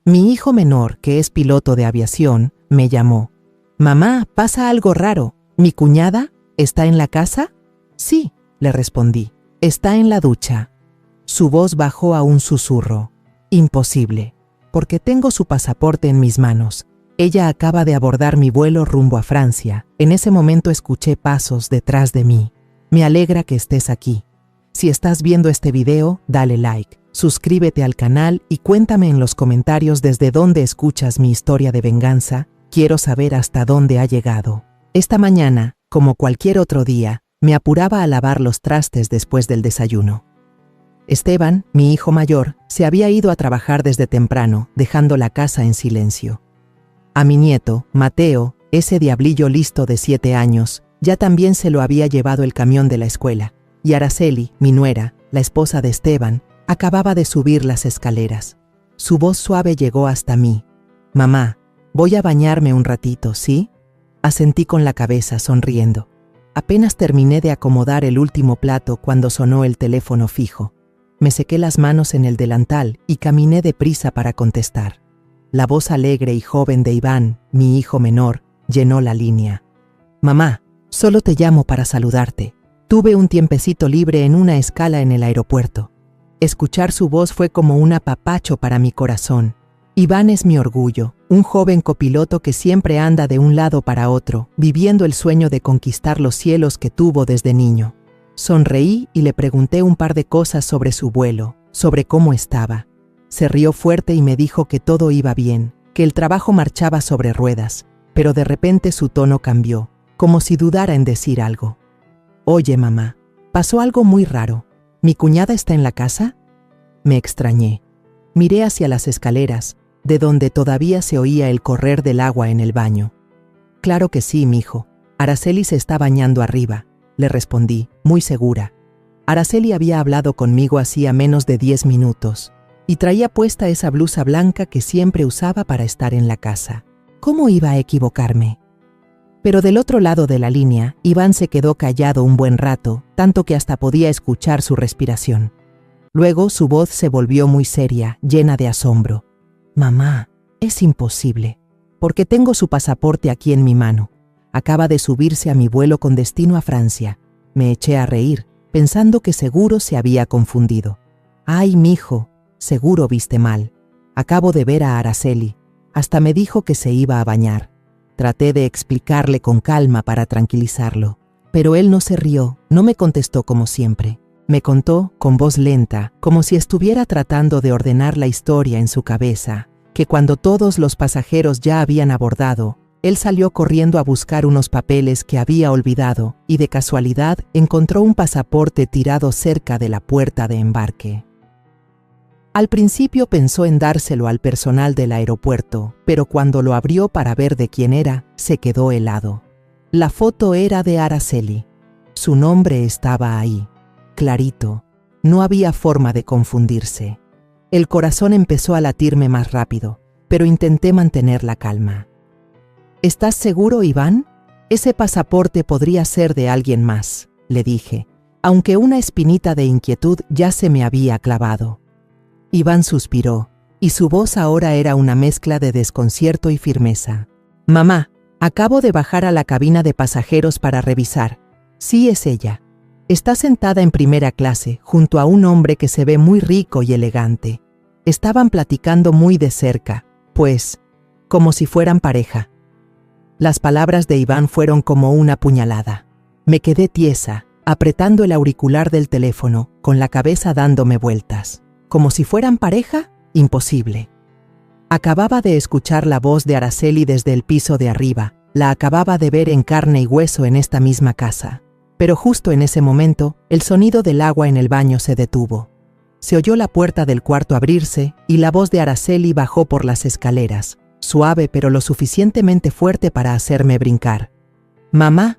Mi hijo menor, que es piloto de aviación, me llamó. «Mamá, pasa algo raro. ¿Mi cuñada está en la casa?» «Sí», le respondí. «Está en la ducha». Su voz bajó a un susurro. «Imposible, porque tengo su pasaporte en mis manos. Ella acaba de abordar mi vuelo rumbo a Francia. En ese momento escuché pasos detrás de mí. Me alegra que estés aquí. Si estás viendo este video, dale like, suscríbete al canal y cuéntame en los comentarios desde dónde escuchas mi historia de venganza. Quiero saber hasta dónde ha llegado». Esta mañana, como cualquier otro día, me apuraba a lavar los trastes después del desayuno. Esteban, mi hijo mayor, se había ido a trabajar desde temprano, dejando la casa en silencio. A mi nieto, Mateo, ese diablillo listo de 7 años, ya también se lo había llevado el camión de la escuela, y Araceli, mi nuera, la esposa de Esteban, acababa de subir las escaleras. Su voz suave llegó hasta mí. «Mamá, voy a bañarme un ratito, ¿sí?». Asentí con la cabeza, sonriendo. Apenas terminé de acomodar el último plato cuando sonó el teléfono fijo. Me sequé las manos en el delantal y caminé deprisa para contestar. La voz alegre y joven de Iván, mi hijo menor, llenó la línea. «Mamá, solo te llamo para saludarte. Tuve un tiempecito libre en una escala en el aeropuerto». Escuchar su voz fue como un apapacho para mi corazón. Iván es mi orgullo, un joven copiloto que siempre anda de un lado para otro, viviendo el sueño de conquistar los cielos que tuvo desde niño. Sonreí y le pregunté un par de cosas sobre su vuelo, sobre cómo estaba. Se rió fuerte y me dijo que todo iba bien, que el trabajo marchaba sobre ruedas, pero de repente su tono cambió, como si dudara en decir algo. «Oye, mamá, pasó algo muy raro. ¿Mi cuñada está en la casa?». Me extrañé. Miré hacia las escaleras, de donde todavía se oía el correr del agua en el baño. «Claro que sí, mijo. Araceli se está bañando arriba», le respondí, muy segura. Araceli había hablado conmigo hacía menos de 10 minutos, y traía puesta esa blusa blanca que siempre usaba para estar en la casa. ¿Cómo iba a equivocarme? Pero del otro lado de la línea, Iván se quedó callado un buen rato, tanto que hasta podía escuchar su respiración. Luego su voz se volvió muy seria, llena de asombro. «Mamá, es imposible, porque tengo su pasaporte aquí en mi mano. Acaba de subirse a mi vuelo con destino a Francia». Me eché a reír, pensando que seguro se había confundido. «Ay, mijo, seguro viste mal. Acabo de ver a Araceli. Hasta me dijo que se iba a bañar». Traté de explicarle con calma para tranquilizarlo, pero él no se rió, no me contestó como siempre. Me contó, con voz lenta, como si estuviera tratando de ordenar la historia en su cabeza, que cuando todos los pasajeros ya habían abordado, él salió corriendo a buscar unos papeles que había olvidado y de casualidad encontró un pasaporte tirado cerca de la puerta de embarque. Al principio pensó en dárselo al personal del aeropuerto, pero cuando lo abrió para ver de quién era, se quedó helado. La foto era de Araceli. Su nombre estaba ahí, clarito. No había forma de confundirse. El corazón empezó a latirme más rápido, pero intenté mantener la calma. «¿Estás seguro, Iván? Ese pasaporte podría ser de alguien más», le dije, aunque una espinita de inquietud ya se me había clavado. Iván suspiró, y su voz ahora era una mezcla de desconcierto y firmeza. «Mamá, acabo de bajar a la cabina de pasajeros para revisar. Sí, es ella. Está sentada en primera clase, junto a un hombre que se ve muy rico y elegante. Estaban platicando muy de cerca, pues, como si fueran pareja». Las palabras de Iván fueron como una puñalada. Me quedé tiesa, apretando el auricular del teléfono, con la cabeza dándome vueltas. ¿Como si fueran pareja? Imposible. Acababa de escuchar la voz de Araceli desde el piso de arriba. La acababa de ver en carne y hueso en esta misma casa. Pero justo en ese momento, el sonido del agua en el baño se detuvo. Se oyó la puerta del cuarto abrirse y la voz de Araceli bajó por las escaleras, suave pero lo suficientemente fuerte para hacerme brincar. «Mamá,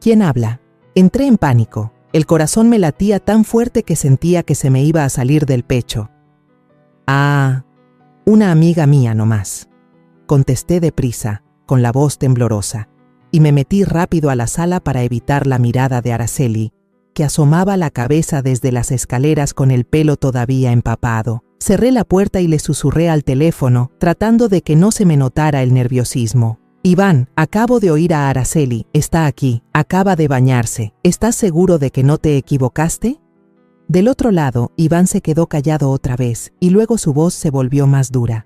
¿quién habla?». Entré en pánico. El corazón me latía tan fuerte que sentía que se me iba a salir del pecho. «Ah, una amiga mía nomás», contesté deprisa, con la voz temblorosa, y me metí rápido a la sala para evitar la mirada de Araceli, que asomaba la cabeza desde las escaleras con el pelo todavía empapado. Cerré la puerta y le susurré al teléfono, tratando de que no se me notara el nerviosismo. Iván, acabo de oír a Araceli, está aquí, acaba de bañarse. ¿Estás seguro de que no te equivocaste? Del otro lado, Iván se quedó callado otra vez, y luego su voz se volvió más dura.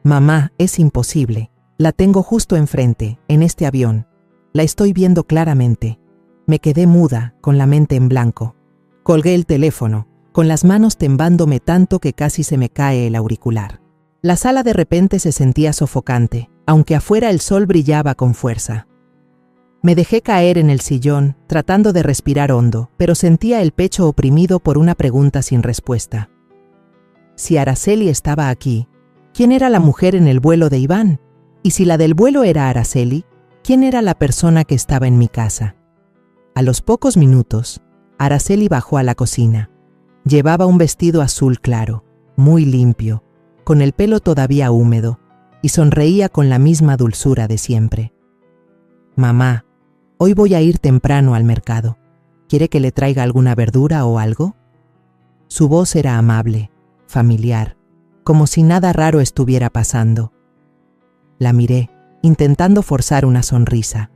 Mamá, es imposible. La tengo justo enfrente, en este avión. La estoy viendo claramente. Me quedé muda, con la mente en blanco. Colgué el teléfono, con las manos temblándome tanto que casi se me cae el auricular. La sala de repente se sentía sofocante, aunque afuera el sol brillaba con fuerza. Me dejé caer en el sillón, tratando de respirar hondo, pero sentía el pecho oprimido por una pregunta sin respuesta. Si Araceli estaba aquí, ¿quién era la mujer en el vuelo de Iván? Y si la del vuelo era Araceli, ¿quién era la persona que estaba en mi casa? A los pocos minutos, Araceli bajó a la cocina. Llevaba un vestido azul claro, muy limpio, con el pelo todavía húmedo, y sonreía con la misma dulzura de siempre. Mamá, hoy voy a ir temprano al mercado. ¿Quiere que le traiga alguna verdura o algo? Su voz era amable, familiar, como si nada raro estuviera pasando. La miré, intentando forzar una sonrisa,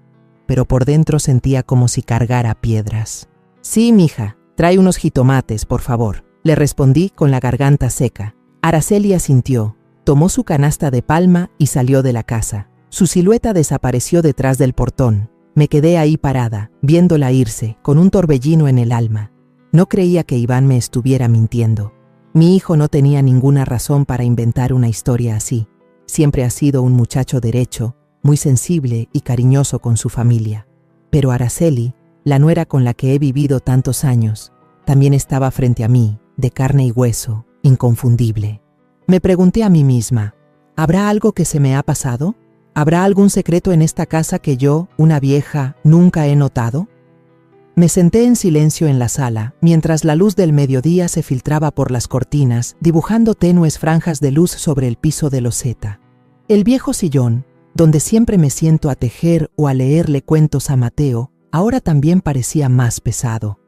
pero por dentro sentía como si cargara piedras. Sí, mija, trae unos jitomates, por favor, le respondí con la garganta seca. Araceli asintió, tomó su canasta de palma y salió de la casa. Su silueta desapareció detrás del portón. Me quedé ahí parada, viéndola irse, con un torbellino en el alma. No creía que Iván me estuviera mintiendo. Mi hijo no tenía ninguna razón para inventar una historia así. Siempre ha sido un muchacho derecho, muy sensible y cariñoso con su familia. Pero Araceli, la nuera con la que he vivido tantos años, también estaba frente a mí, de carne y hueso, inconfundible. Me pregunté a mí misma, ¿habrá algo que se me ha pasado? ¿Habrá algún secreto en esta casa que yo, una vieja, nunca he notado? Me senté en silencio en la sala, mientras la luz del mediodía se filtraba por las cortinas, dibujando tenues franjas de luz sobre el piso de loseta. El viejo sillón, donde siempre me siento a tejer o a leerle cuentos a Mateo, ahora también parecía más pesado.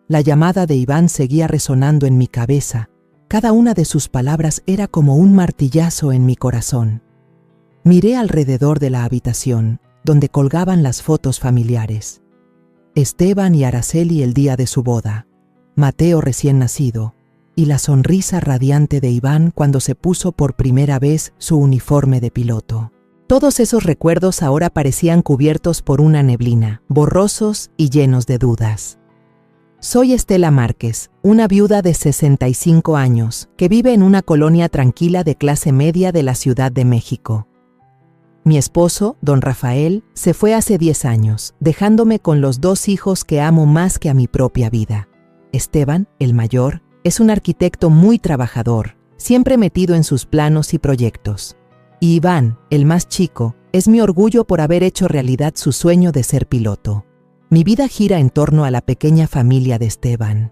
La llamada de Iván seguía resonando en mi cabeza. Cada una de sus palabras era como un martillazo en mi corazón. Miré alrededor de la habitación, donde colgaban las fotos familiares. Esteban y Araceli el día de su boda, Mateo recién nacido, y la sonrisa radiante de Iván cuando se puso por primera vez su uniforme de piloto. Todos esos recuerdos ahora parecían cubiertos por una neblina, borrosos y llenos de dudas. Soy Estela Márquez, una viuda de 65 años, que vive en una colonia tranquila de clase media de la Ciudad de México. Mi esposo, don Rafael, se fue hace 10 años, dejándome con los 2 hijos que amo más que a mi propia vida. Esteban, el mayor, es un arquitecto muy trabajador, siempre metido en sus planos y proyectos. Y Iván, el más chico, es mi orgullo por haber hecho realidad su sueño de ser piloto. Mi vida gira en torno a la pequeña familia de Esteban,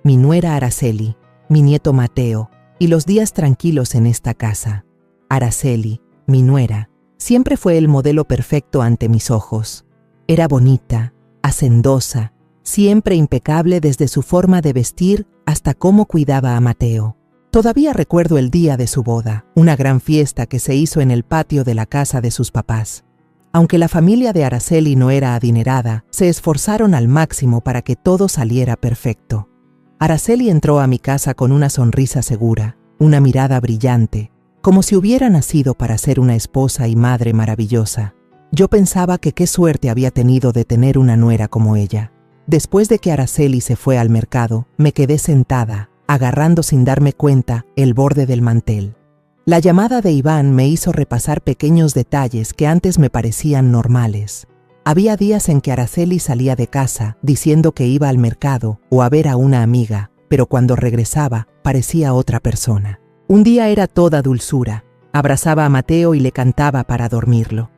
mi nuera Araceli, mi nieto Mateo, y los días tranquilos en esta casa. Araceli, mi nuera, siempre fue el modelo perfecto ante mis ojos. Era bonita, hacendosa, siempre impecable desde su forma de vestir hasta cómo cuidaba a Mateo. Todavía recuerdo el día de su boda, una gran fiesta que se hizo en el patio de la casa de sus papás. Aunque la familia de Araceli no era adinerada, se esforzaron al máximo para que todo saliera perfecto. Araceli entró a mi casa con una sonrisa segura, una mirada brillante, como si hubiera nacido para ser una esposa y madre maravillosa. Yo pensaba que qué suerte había tenido de tener una nuera como ella. Después de que Araceli se fue al mercado, me quedé sentada, agarrando sin darme cuenta el borde del mantel. La llamada de Iván me hizo repasar pequeños detalles que antes me parecían normales. Había días en que Araceli salía de casa diciendo que iba al mercado o a ver a una amiga, pero cuando regresaba parecía otra persona. Un día era toda dulzura, abrazaba a Mateo y le cantaba para dormirlo.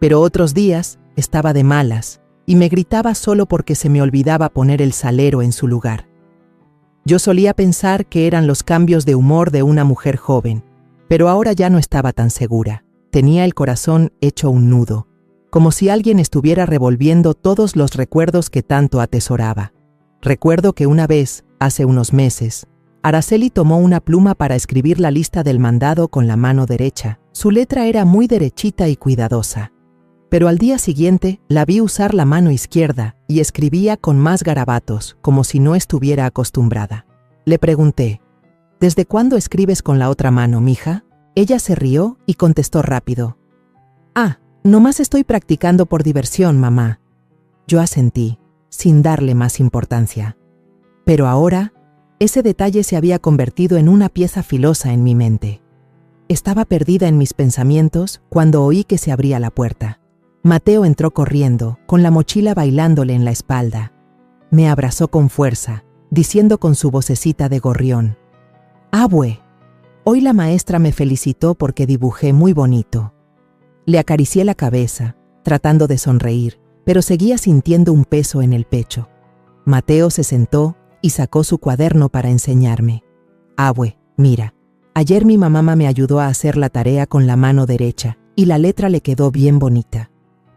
Pero otros días estaba de malas y me gritaba solo porque se me olvidaba poner el salero en su lugar. Yo solía pensar que eran los cambios de humor de una mujer joven, pero ahora ya no estaba tan segura. Tenía el corazón hecho un nudo, como si alguien estuviera revolviendo todos los recuerdos que tanto atesoraba. Recuerdo que una vez, hace unos meses, Araceli tomó una pluma para escribir la lista del mandado con la mano derecha. Su letra era muy derechita y cuidadosa. Pero al día siguiente la vi usar la mano izquierda y escribía con más garabatos, como si no estuviera acostumbrada. Le pregunté, ¿desde cuándo escribes con la otra mano, mija? Ella se rió y contestó rápido. Ah, nomás estoy practicando por diversión, mamá. Yo asentí, sin darle más importancia. Pero ahora, ese detalle se había convertido en una pieza filosa en mi mente. Estaba perdida en mis pensamientos cuando oí que se abría la puerta. Mateo entró corriendo, con la mochila bailándole en la espalda. Me abrazó con fuerza, diciendo con su vocecita de gorrión: «Abue, hoy la maestra me felicitó porque dibujé muy bonito». Le acaricié la cabeza, tratando de sonreír, pero seguía sintiendo un peso en el pecho. Mateo se sentó y sacó su cuaderno para enseñarme. «Abue, mira, ayer mi mamá me ayudó a hacer la tarea con la mano derecha y la letra le quedó bien bonita.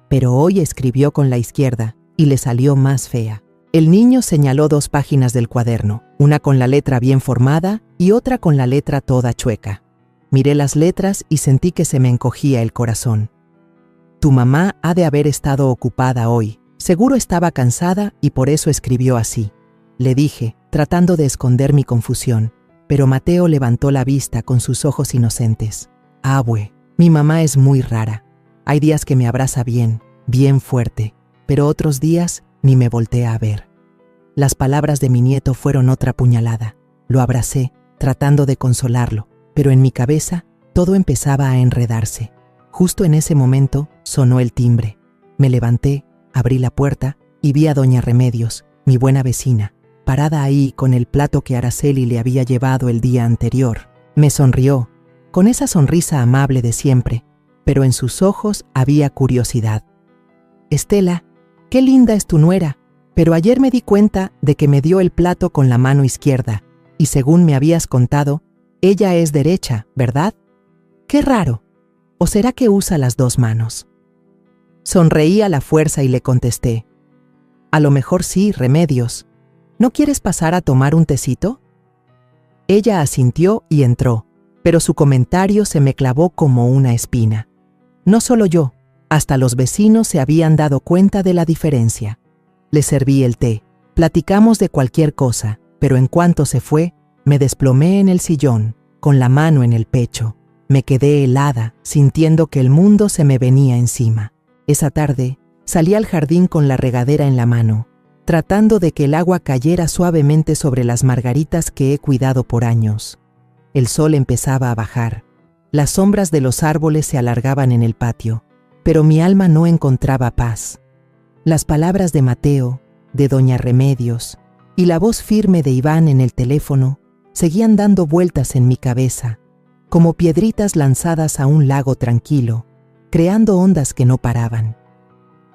Pero hoy escribió con la izquierda y le salió más fea». El niño señaló 2 páginas del cuaderno, una con la letra bien formada y otra con la letra toda chueca. Miré las letras y sentí que se me encogía el corazón. «Tu mamá ha de haber estado ocupada hoy. Seguro estaba cansada y por eso escribió así», le dije, tratando de esconder mi confusión. Pero Mateo levantó la vista con sus ojos inocentes. «Abue, mi mamá es muy rara. Hay días que me abraza bien, bien fuerte, pero otros días ni me voltea a ver». Las palabras de mi nieto fueron otra puñalada. Lo abracé, tratando de consolarlo, pero en mi cabeza todo empezaba a enredarse. Justo en ese momento sonó el timbre. Me levanté, abrí la puerta y vi a doña Remedios, mi buena vecina, parada ahí con el plato que Araceli le había llevado el día anterior. Me sonrió, con esa sonrisa amable de siempre, pero en sus ojos había curiosidad. «Estela, qué linda es tu nuera, pero ayer me di cuenta de que me dio el plato con la mano izquierda, y según me habías contado, ella es derecha, ¿verdad? Qué raro. ¿O será que usa las 2 manos?» Sonreí a la fuerza y le contesté: «A lo mejor sí, Remedios. ¿No quieres pasar a tomar un tecito?» Ella asintió y entró, pero su comentario se me clavó como una espina. No solo yo, hasta los vecinos se habían dado cuenta de la diferencia. Le serví el té, platicamos de cualquier cosa, pero en cuanto se fue, me desplomé en el sillón, con la mano en el pecho. Me quedé helada, sintiendo que el mundo se me venía encima. Esa tarde, salí al jardín con la regadera en la mano, tratando de que el agua cayera suavemente sobre las margaritas que he cuidado por años. El sol empezaba a bajar. Las sombras de los árboles se alargaban en el patio, pero mi alma no encontraba paz. Las palabras de Mateo, de doña Remedios y la voz firme de Iván en el teléfono seguían dando vueltas en mi cabeza, como piedritas lanzadas a un lago tranquilo, creando ondas que no paraban.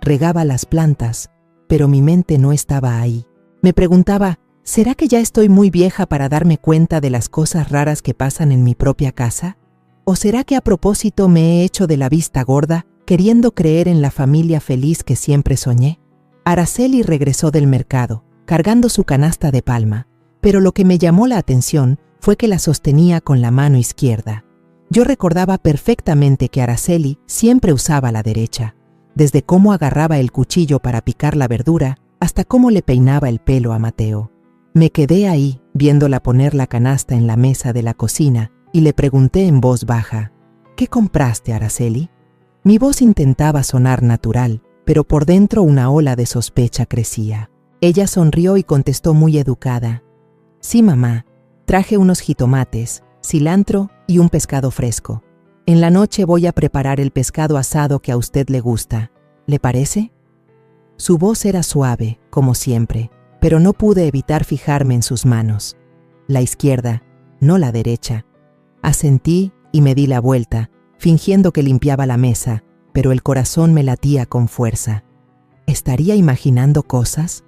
Regaba las plantas, pero mi mente no estaba ahí. Me preguntaba, ¿será que ya estoy muy vieja para darme cuenta de las cosas raras que pasan en mi propia casa? ¿O será que a propósito me he hecho de la vista gorda, queriendo creer en la familia feliz que siempre soñé? Araceli regresó del mercado, cargando su canasta de palma, pero lo que me llamó la atención fue que la sostenía con la mano izquierda. Yo recordaba perfectamente que Araceli siempre usaba la derecha, desde cómo agarraba el cuchillo para picar la verdura hasta cómo le peinaba el pelo a Mateo. Me quedé ahí, viéndola poner la canasta en la mesa de la cocina, y le pregunté en voz baja: «¿Qué compraste, Araceli?». Mi voz intentaba sonar natural, pero por dentro una ola de sospecha crecía. Ella sonrió y contestó muy educada: «Sí, mamá, traje unos jitomates, cilantro y un pescado fresco. En la noche voy a preparar el pescado asado que a usted le gusta. ¿Le parece?». Su voz era suave, como siempre, pero no pude evitar fijarme en sus manos. La izquierda, no la derecha. Asentí y me di la vuelta, fingiendo que limpiaba la mesa, pero el corazón me latía con fuerza. ¿Estaría imaginando cosas?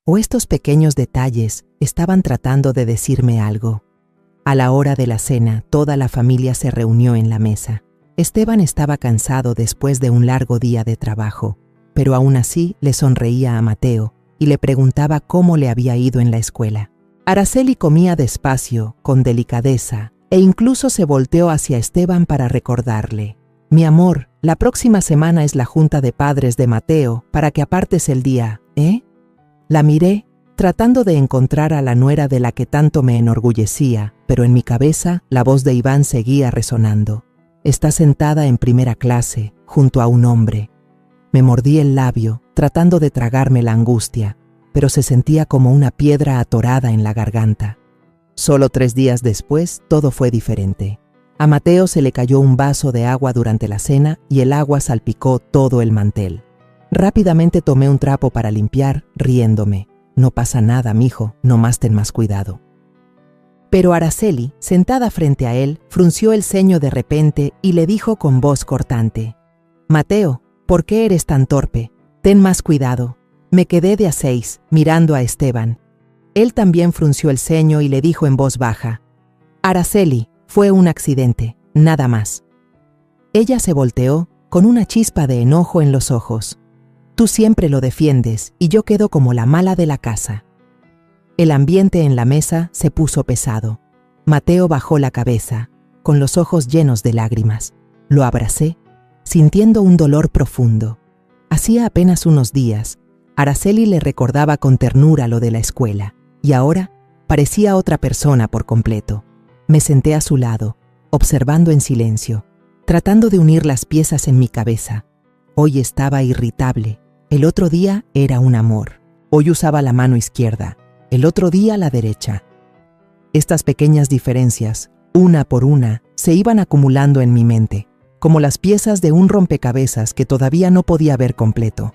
¿O estos pequeños detalles estaban tratando de decirme algo? A la hora de la cena, toda la familia se reunió en la mesa. Esteban estaba cansado después de un largo día de trabajo, pero aún así le sonreía a Mateo, y le preguntaba cómo le había ido en la escuela. Araceli comía despacio, con delicadeza, e incluso se volteó hacia Esteban para recordarle: «Mi amor, la próxima semana es la junta de padres de Mateo para que apartes el día, ¿eh?» La miré, tratando de encontrar a la nuera de la que tanto me enorgullecía, pero en mi cabeza la voz de Iván seguía resonando. Está sentada en primera clase, junto a un hombre. Me mordí el labio, tratando de tragarme la angustia, pero se sentía como una piedra atorada en la garganta. Solo 3 días después, todo fue diferente. A Mateo se le cayó un vaso de agua durante la cena y el agua salpicó todo el mantel. Rápidamente tomé un trapo para limpiar, riéndome. «No pasa nada, mijo, nomás ten más cuidado». Pero Araceli, sentada frente a él, frunció el ceño de repente y le dijo con voz cortante: «Mateo, ¿por qué eres tan torpe? Ten más cuidado». Me quedé de a 6, mirando a Esteban. Él también frunció el ceño y le dijo en voz baja: «Araceli, fue un accidente, nada más». Ella se volteó, con una chispa de enojo en los ojos. «Tú siempre lo defiendes y yo quedo como la mala de la casa». El ambiente en la mesa se puso pesado. Mateo bajó la cabeza, con los ojos llenos de lágrimas. Lo abracé, sintiendo un dolor profundo. Hacía apenas unos días, Araceli le recordaba con ternura lo de la escuela, y ahora parecía otra persona por completo. Me senté a su lado, observando en silencio, tratando de unir las piezas en mi cabeza. Hoy estaba irritable, el otro día era un amor. Hoy usaba la mano izquierda, el otro día la derecha. Estas pequeñas diferencias, una por una, se iban acumulando en mi mente, como las piezas de un rompecabezas que todavía no podía ver completo.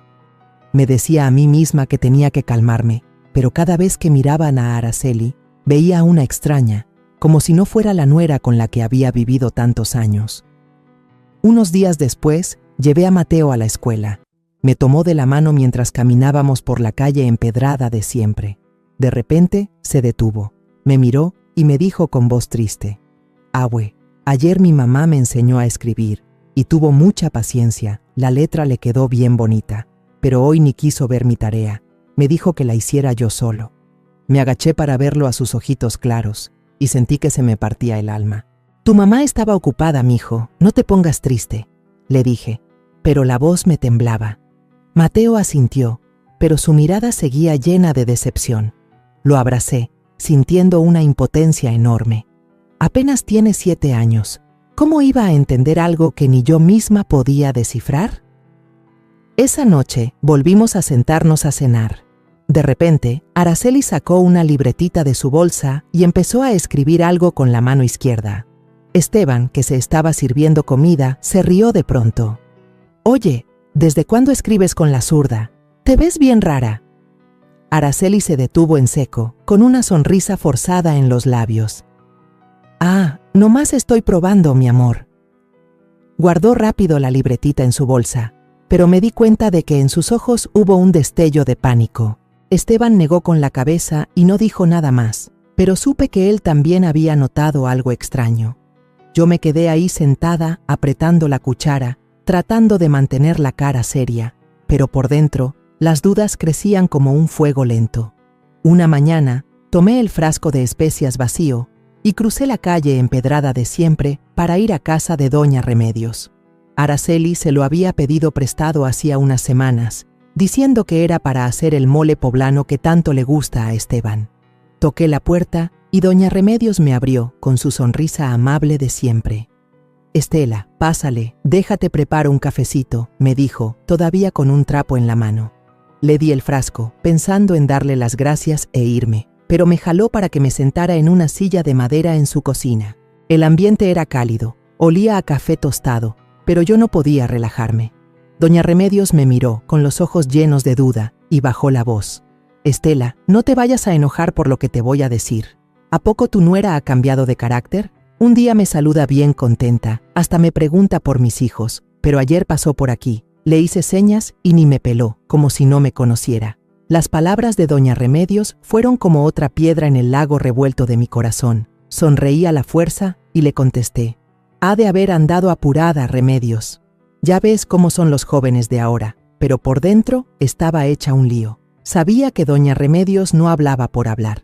Me decía a mí misma que tenía que calmarme, pero cada vez que miraban a Araceli, veía a una extraña, como si no fuera la nuera con la que había vivido tantos años. Unos días después, llevé a Mateo a la escuela. Me tomó de la mano mientras caminábamos por la calle empedrada de siempre. De repente, se detuvo, me miró y me dijo con voz triste: «Abue, ayer mi mamá me enseñó a escribir, y tuvo mucha paciencia, la letra le quedó bien bonita, pero hoy ni quiso ver mi tarea, me dijo que la hiciera yo solo». Me agaché para verlo a sus ojitos claros, y sentí que se me partía el alma. «Tu mamá estaba ocupada, mijo, no te pongas triste», le dije, pero la voz me temblaba. Mateo asintió, pero su mirada seguía llena de decepción. Lo abracé, sintiendo una impotencia enorme. Apenas tiene 7 años. ¿Cómo iba a entender algo que ni yo misma podía descifrar? Esa noche volvimos a sentarnos a cenar. De repente, Araceli sacó una libretita de su bolsa y empezó a escribir algo con la mano izquierda. Esteban, que se estaba sirviendo comida, se rió de pronto. «Oye, ¿desde cuándo escribes con la zurda? Te ves bien rara». Araceli se detuvo en seco, con una sonrisa forzada en los labios. «Ah, nomás estoy probando, mi amor». Guardó rápido la libretita en su bolsa, pero me di cuenta de que en sus ojos hubo un destello de pánico. Esteban negó con la cabeza y no dijo nada más, pero supe que él también había notado algo extraño. Yo me quedé ahí sentada, apretando la cuchara, tratando de mantener la cara seria, pero por dentro, las dudas crecían como un fuego lento. Una mañana, tomé el frasco de especias vacío y crucé la calle empedrada de siempre para ir a casa de doña Remedios. Araceli se lo había pedido prestado hacía unas semanas, diciendo que era para hacer el mole poblano que tanto le gusta a Esteban. Toqué la puerta y doña Remedios me abrió con su sonrisa amable de siempre. «Estela, pásale, déjate preparo un cafecito», me dijo, todavía con un trapo en la mano. Le di el frasco, pensando en darle las gracias e irme, pero me jaló para que me sentara en una silla de madera en su cocina. El ambiente era cálido, olía a café tostado, pero yo no podía relajarme. Doña Remedios me miró, con los ojos llenos de duda, y bajó la voz. «Estela, no te vayas a enojar por lo que te voy a decir. ¿A poco tu nuera ha cambiado de carácter? Un día me saluda bien contenta, hasta me pregunta por mis hijos, pero ayer pasó por aquí. Le hice señas y ni me peló, como si no me conociera». Las palabras de doña Remedios fueron como otra piedra en el lago revuelto de mi corazón. Sonreí a la fuerza y le contesté: «Ha de haber andado apurada, Remedios. Ya ves cómo son los jóvenes de ahora», pero por dentro estaba hecha un lío. Sabía que doña Remedios no hablaba por hablar.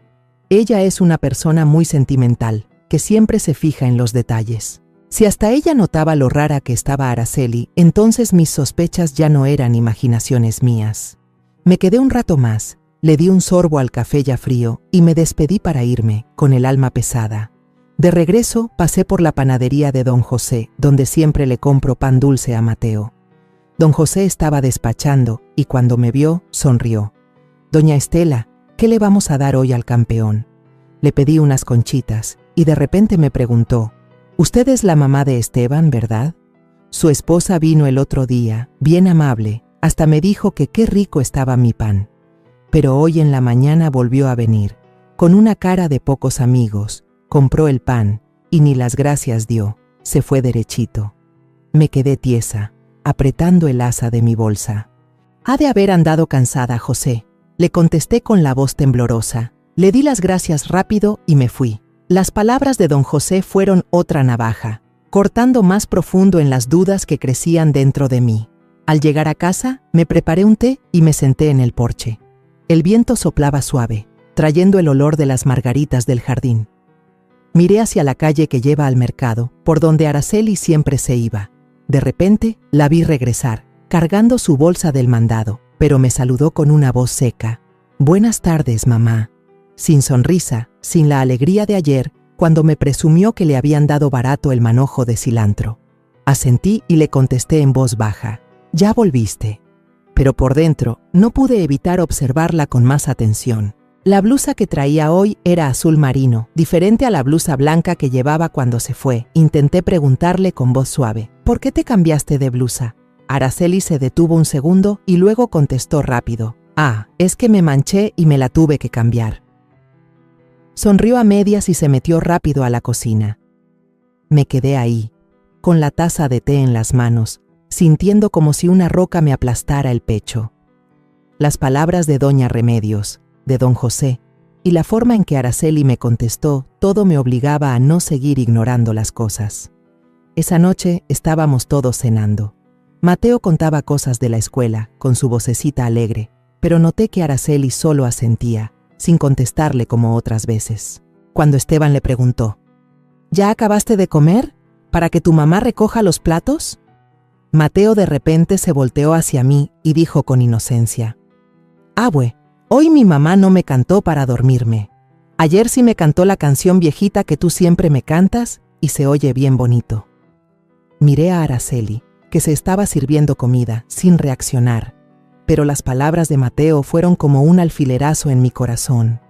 Ella es una persona muy sentimental, que siempre se fija en los detalles. Si hasta ella notaba lo rara que estaba Araceli, entonces mis sospechas ya no eran imaginaciones mías. Me quedé un rato más, le di un sorbo al café ya frío y me despedí para irme, con el alma pesada. De regreso, pasé por la panadería de don José, donde siempre le compro pan dulce a Mateo. Don José estaba despachando y cuando me vio, sonrió. «Doña Estela, ¿qué le vamos a dar hoy al campeón?». Le pedí unas conchitas y de repente me preguntó: «Usted es la mamá de Esteban, ¿verdad?». Su esposa vino el otro día, bien amable, hasta me dijo que qué rico estaba mi pan. Pero hoy en la mañana volvió a venir, con una cara de pocos amigos, compró el pan y ni las gracias dio, se fue derechito. Me quedé tiesa, apretando el asa de mi bolsa. «Ha de haber andado cansada, José», le contesté con la voz temblorosa. Le di las gracias rápido y me fui. Las palabras de don José fueron otra navaja, cortando más profundo en las dudas que crecían dentro de mí. Al llegar a casa, me preparé un té y me senté en el porche. El viento soplaba suave, trayendo el olor de las margaritas del jardín. Miré hacia la calle que lleva al mercado, por donde Araceli siempre se iba. De repente, la vi regresar, cargando su bolsa del mandado, pero me saludó con una voz seca. «Buenas tardes, mamá». Sin sonrisa, sin la alegría de ayer, cuando me presumió que le habían dado barato el manojo de cilantro. Asentí y le contesté en voz baja: «Ya volviste». Pero por dentro, no pude evitar observarla con más atención. La blusa que traía hoy era azul marino, diferente a la blusa blanca que llevaba cuando se fue. Intenté preguntarle con voz suave: «¿Por qué te cambiaste de blusa?». Araceli se detuvo un segundo y luego contestó rápido: «Ah, es que me manché y me la tuve que cambiar». Sonrió a medias y se metió rápido a la cocina. Me quedé ahí, con la taza de té en las manos, sintiendo como si una roca me aplastara el pecho. Las palabras de doña Remedios, de don José, y la forma en que Araceli me contestó, todo me obligaba a no seguir ignorando las cosas. Esa noche estábamos todos cenando. Mateo contaba cosas de la escuela, con su vocecita alegre, pero noté que Araceli solo asentía, sin contestarle como otras veces. Cuando Esteban le preguntó: «¿Ya acabaste de comer? ¿Para que tu mamá recoja los platos?». Mateo de repente se volteó hacia mí y dijo con inocencia: «Abue, hoy mi mamá no me cantó para dormirme. Ayer sí me cantó la canción viejita que tú siempre me cantas y se oye bien bonito». Miré a Araceli, que se estaba sirviendo comida, sin reaccionar, pero las palabras de Mateo fueron como un alfilerazo en mi corazón.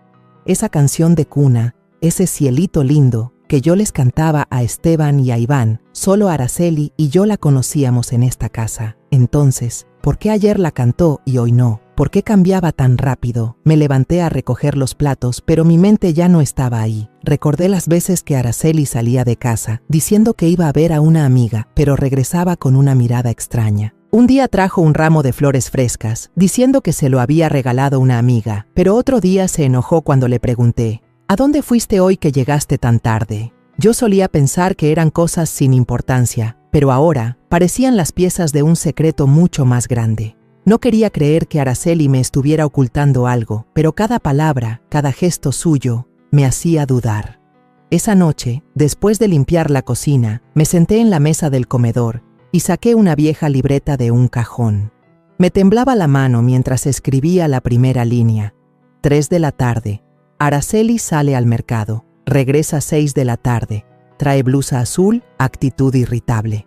Esa canción de cuna, ese cielito lindo que yo les cantaba a Esteban y a Iván, solo Araceli y yo la conocíamos en esta casa. Entonces, ¿por qué ayer la cantó y hoy no? ¿Por qué cambiaba tan rápido? Me levanté a recoger los platos, pero mi mente ya no estaba ahí. Recordé las veces que Araceli salía de casa, diciendo que iba a ver a una amiga, pero regresaba con una mirada extraña. Un día trajo un ramo de flores frescas, diciendo que se lo había regalado una amiga, pero otro día se enojó cuando le pregunté: «¿A dónde fuiste hoy que llegaste tan tarde?». Yo solía pensar que eran cosas sin importancia, pero ahora parecían las piezas de un secreto mucho más grande. No quería creer que Araceli me estuviera ocultando algo, pero cada palabra, cada gesto suyo, me hacía dudar. Esa noche, después de limpiar la cocina, me senté en la mesa del comedor y saqué una vieja libreta de un cajón. Me temblaba la mano mientras escribía la primera línea. 3 de la tarde. Araceli sale al mercado. Regresa 6 de la tarde. Trae blusa azul, actitud irritable.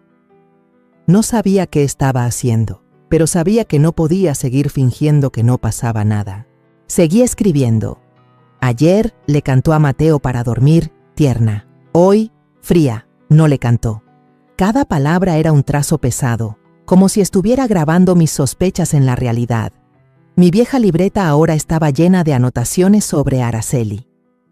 No sabía qué estaba haciendo, pero sabía que no podía seguir fingiendo que no pasaba nada. Seguí escribiendo. Ayer le cantó a Mateo para dormir, tierna. Hoy, fría, no le cantó. Cada palabra era un trazo pesado, como si estuviera grabando mis sospechas en la realidad. Mi vieja libreta ahora estaba llena de anotaciones sobre Araceli.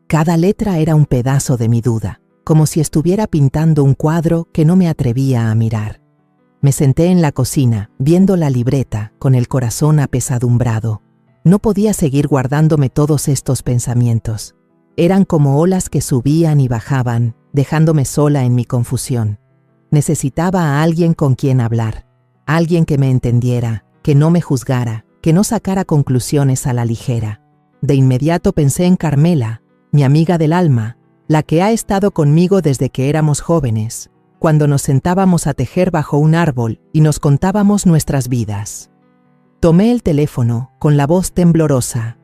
Cada letra era un pedazo de mi duda, como si estuviera pintando un cuadro que no me atrevía a mirar. Me senté en la cocina, viendo la libreta, con el corazón apesadumbrado. No podía seguir guardándome todos estos pensamientos. Eran como olas que subían y bajaban, dejándome sola en mi confusión. Necesitaba a alguien con quien hablar, alguien que me entendiera, que no me juzgara, que no sacara conclusiones a la ligera. De inmediato pensé en Carmela, mi amiga del alma, la que ha estado conmigo desde que éramos jóvenes, cuando nos sentábamos a tejer bajo un árbol y nos contábamos nuestras vidas. Tomé el teléfono con la voz temblorosa.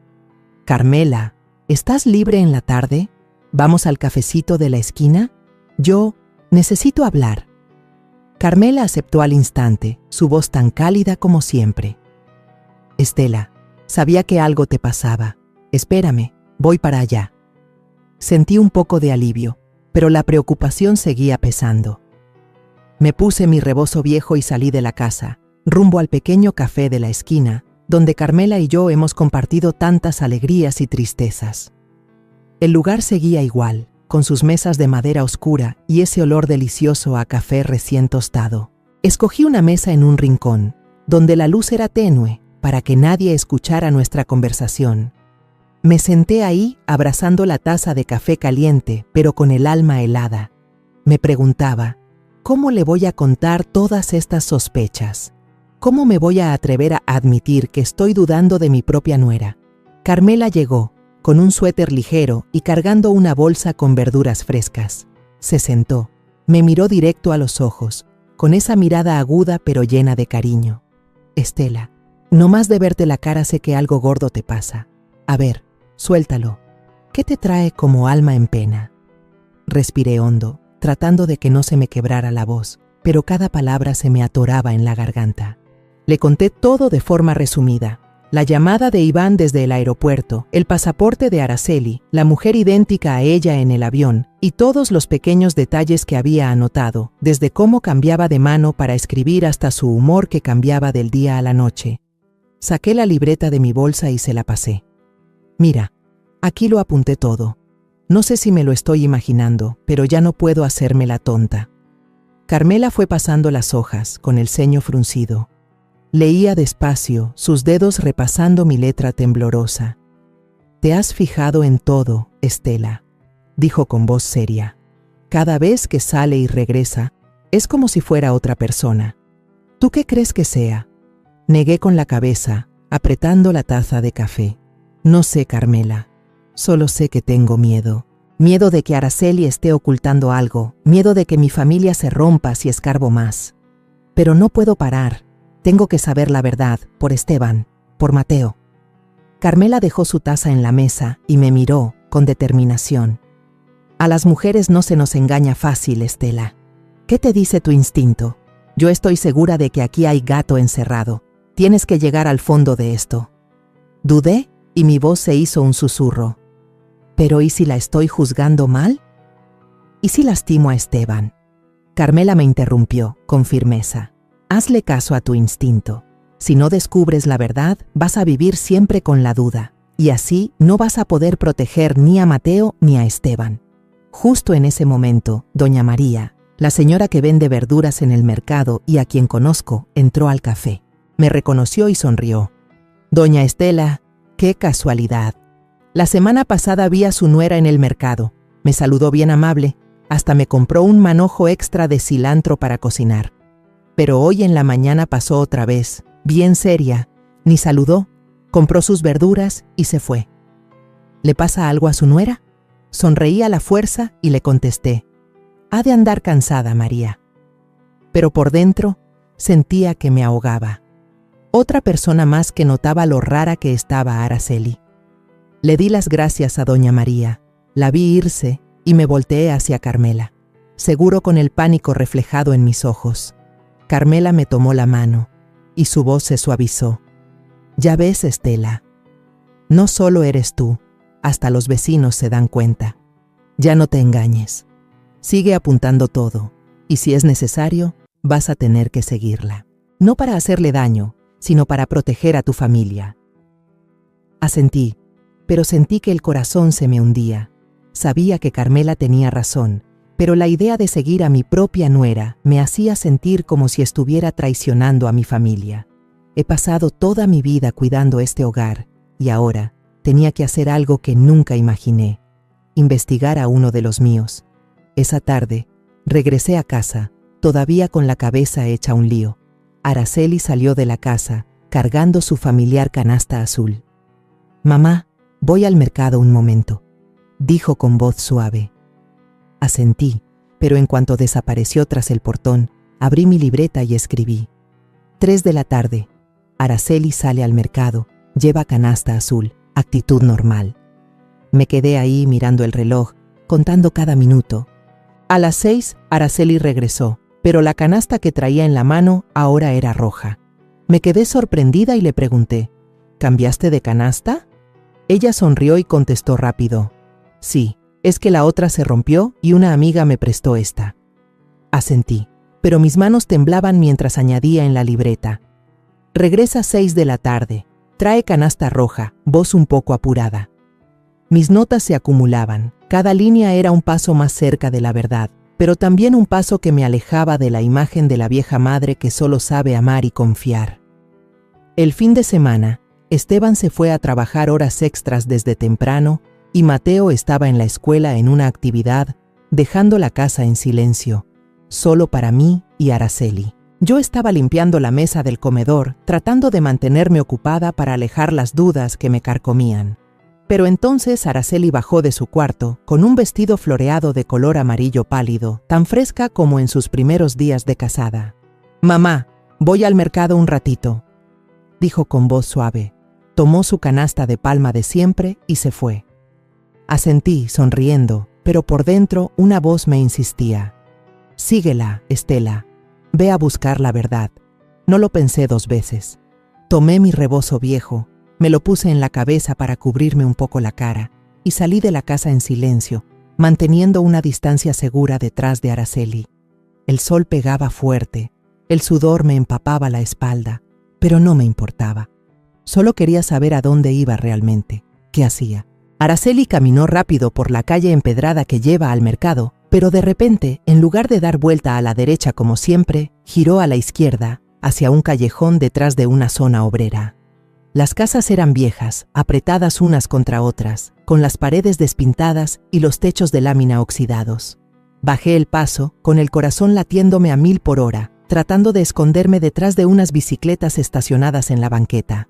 Carmela, ¿estás libre en la tarde? ¿Vamos al cafecito de la esquina? Yo necesito hablar. Carmela aceptó al instante, su voz tan cálida como siempre. Estela, sabía que algo te pasaba. Espérame, voy para allá. Sentí un poco de alivio, pero la preocupación seguía pesando. Me puse mi rebozo viejo y salí de la casa, rumbo al pequeño café de la esquina, donde Carmela y yo hemos compartido tantas alegrías y tristezas. El lugar seguía igual, con sus mesas de madera oscura y ese olor delicioso a café recién tostado. Escogí una mesa en un rincón, donde la luz era tenue, para que nadie escuchara nuestra conversación. Me senté ahí abrazando la taza de café caliente, pero con el alma helada. Me preguntaba, ¿cómo le voy a contar todas estas sospechas? ¿Cómo me voy a atrever a admitir que estoy dudando de mi propia nuera? Carmela llegó, con un suéter ligero y cargando una bolsa con verduras frescas. Se sentó, me miró directo a los ojos, con esa mirada aguda pero llena de cariño. Estela, no más de verte la cara sé que algo gordo te pasa. A ver, suéltalo. ¿Qué te trae como alma en pena? Respiré hondo, tratando de que no se me quebrara la voz, pero cada palabra se me atoraba en la garganta. Le conté todo de forma resumida. La llamada de Iván desde el aeropuerto, el pasaporte de Araceli, la mujer idéntica a ella en el avión, y todos los pequeños detalles que había anotado, desde cómo cambiaba de mano para escribir hasta su humor que cambiaba del día a la noche. Saqué la libreta de mi bolsa y se la pasé. Mira, aquí lo apunté todo. No sé si me lo estoy imaginando, pero ya no puedo hacerme la tonta. Carmela fue pasando las hojas, con el ceño fruncido. Leía despacio, sus dedos repasando mi letra temblorosa. «Te has fijado en todo, Estela», dijo con voz seria. «Cada vez que sale y regresa, es como si fuera otra persona. ¿Tú qué crees que sea?» Negué con la cabeza, apretando la taza de café. «No sé, Carmela. Solo sé que tengo miedo. Miedo de que Araceli esté ocultando algo, miedo de que mi familia se rompa si escarbo más. Pero no puedo parar. Tengo que saber la verdad, por Esteban, por Mateo». Carmela dejó su taza en la mesa y me miró con determinación. «A las mujeres no se nos engaña fácil, Estela. ¿Qué te dice tu instinto? Yo estoy segura de que aquí hay gato encerrado. Tienes que llegar al fondo de esto». Dudé y mi voz se hizo un susurro. «¿Pero y si la estoy juzgando mal? ¿Y si lastimo a Esteban?» Carmela me interrumpió con firmeza. «Hazle caso a tu instinto. Si no descubres la verdad, vas a vivir siempre con la duda, y así no vas a poder proteger ni a Mateo ni a Esteban». Justo en ese momento, doña María, la señora que vende verduras en el mercado y a quien conozco, entró al café. Me reconoció y sonrió. «Doña Estela, qué casualidad. La semana pasada vi a su nuera en el mercado. Me saludó bien amable, hasta me compró un manojo extra de cilantro para cocinar. Pero hoy en la mañana pasó otra vez, bien seria, ni saludó, compró sus verduras y se fue. ¿Le pasa algo a su nuera?». Sonreí a la fuerza y le contesté: «Ha de andar cansada, María». Pero por dentro sentía que me ahogaba. Otra persona más que notaba lo rara que estaba Araceli. Le di las gracias a doña María, la vi irse y me volteé hacia Carmela, seguro con el pánico reflejado en mis ojos. Carmela me tomó la mano y su voz se suavizó. «Ya ves, Estela, no solo eres tú, hasta los vecinos se dan cuenta. Ya no te engañes. Sigue apuntando todo, y si es necesario, vas a tener que seguirla. No para hacerle daño, sino para proteger a tu familia». Asentí, pero sentí que el corazón se me hundía. Sabía que Carmela tenía razón, pero la idea de seguir a mi propia nuera me hacía sentir como si estuviera traicionando a mi familia. He pasado toda mi vida cuidando este hogar, y ahora tenía que hacer algo que nunca imaginé: investigar a uno de los míos. Esa tarde, regresé a casa, todavía con la cabeza hecha un lío. Araceli salió de la casa cargando su familiar canasta azul. «Mamá, voy al mercado un momento», dijo con voz suave. Asentí, pero en cuanto desapareció tras el portón, abrí mi libreta y escribí: 3 de la tarde. Araceli sale al mercado, lleva canasta azul, actitud normal. Me quedé ahí mirando el reloj, contando cada minuto. A las 6, Araceli regresó, pero la canasta que traía en la mano ahora era roja. Me quedé sorprendida y le pregunté: ¿cambiaste de canasta? Ella sonrió y contestó rápido: sí, es que la otra se rompió y una amiga me prestó esta. Asentí, pero mis manos temblaban mientras añadía en la libreta: regresa 6 de la tarde, trae canasta roja, voz un poco apurada. Mis notas se acumulaban, cada línea era un paso más cerca de la verdad, pero también un paso que me alejaba de la imagen de la vieja madre que solo sabe amar y confiar. El fin de semana, Esteban se fue a trabajar horas extras desde temprano y Mateo estaba en la escuela en una actividad, dejando la casa en silencio, solo para mí y Araceli. Yo estaba limpiando la mesa del comedor, tratando de mantenerme ocupada para alejar las dudas que me carcomían. Pero entonces Araceli bajó de su cuarto con un vestido floreado de color amarillo pálido, tan fresca como en sus primeros días de casada. «Mamá, voy al mercado un ratito», dijo con voz suave. Tomó su canasta de palma de siempre y se fue. Asentí, sonriendo, pero por dentro una voz me insistía: «Síguela, Estela. Ve a buscar la verdad». No lo pensé 2 veces. Tomé mi rebozo viejo, me lo puse en la cabeza para cubrirme un poco la cara y salí de la casa en silencio, manteniendo una distancia segura detrás de Araceli. El sol pegaba fuerte, el sudor me empapaba la espalda, pero no me importaba. Solo quería saber a dónde iba realmente, qué hacía. Araceli caminó rápido por la calle empedrada que lleva al mercado, pero de repente, en lugar de dar vuelta a la derecha como siempre, giró a la izquierda, hacia un callejón detrás de una zona obrera. Las casas eran viejas, apretadas unas contra otras, con las paredes despintadas y los techos de lámina oxidados. Bajé el paso, con el corazón latiéndome a 1000 por hora, tratando de esconderme detrás de unas bicicletas estacionadas en la banqueta.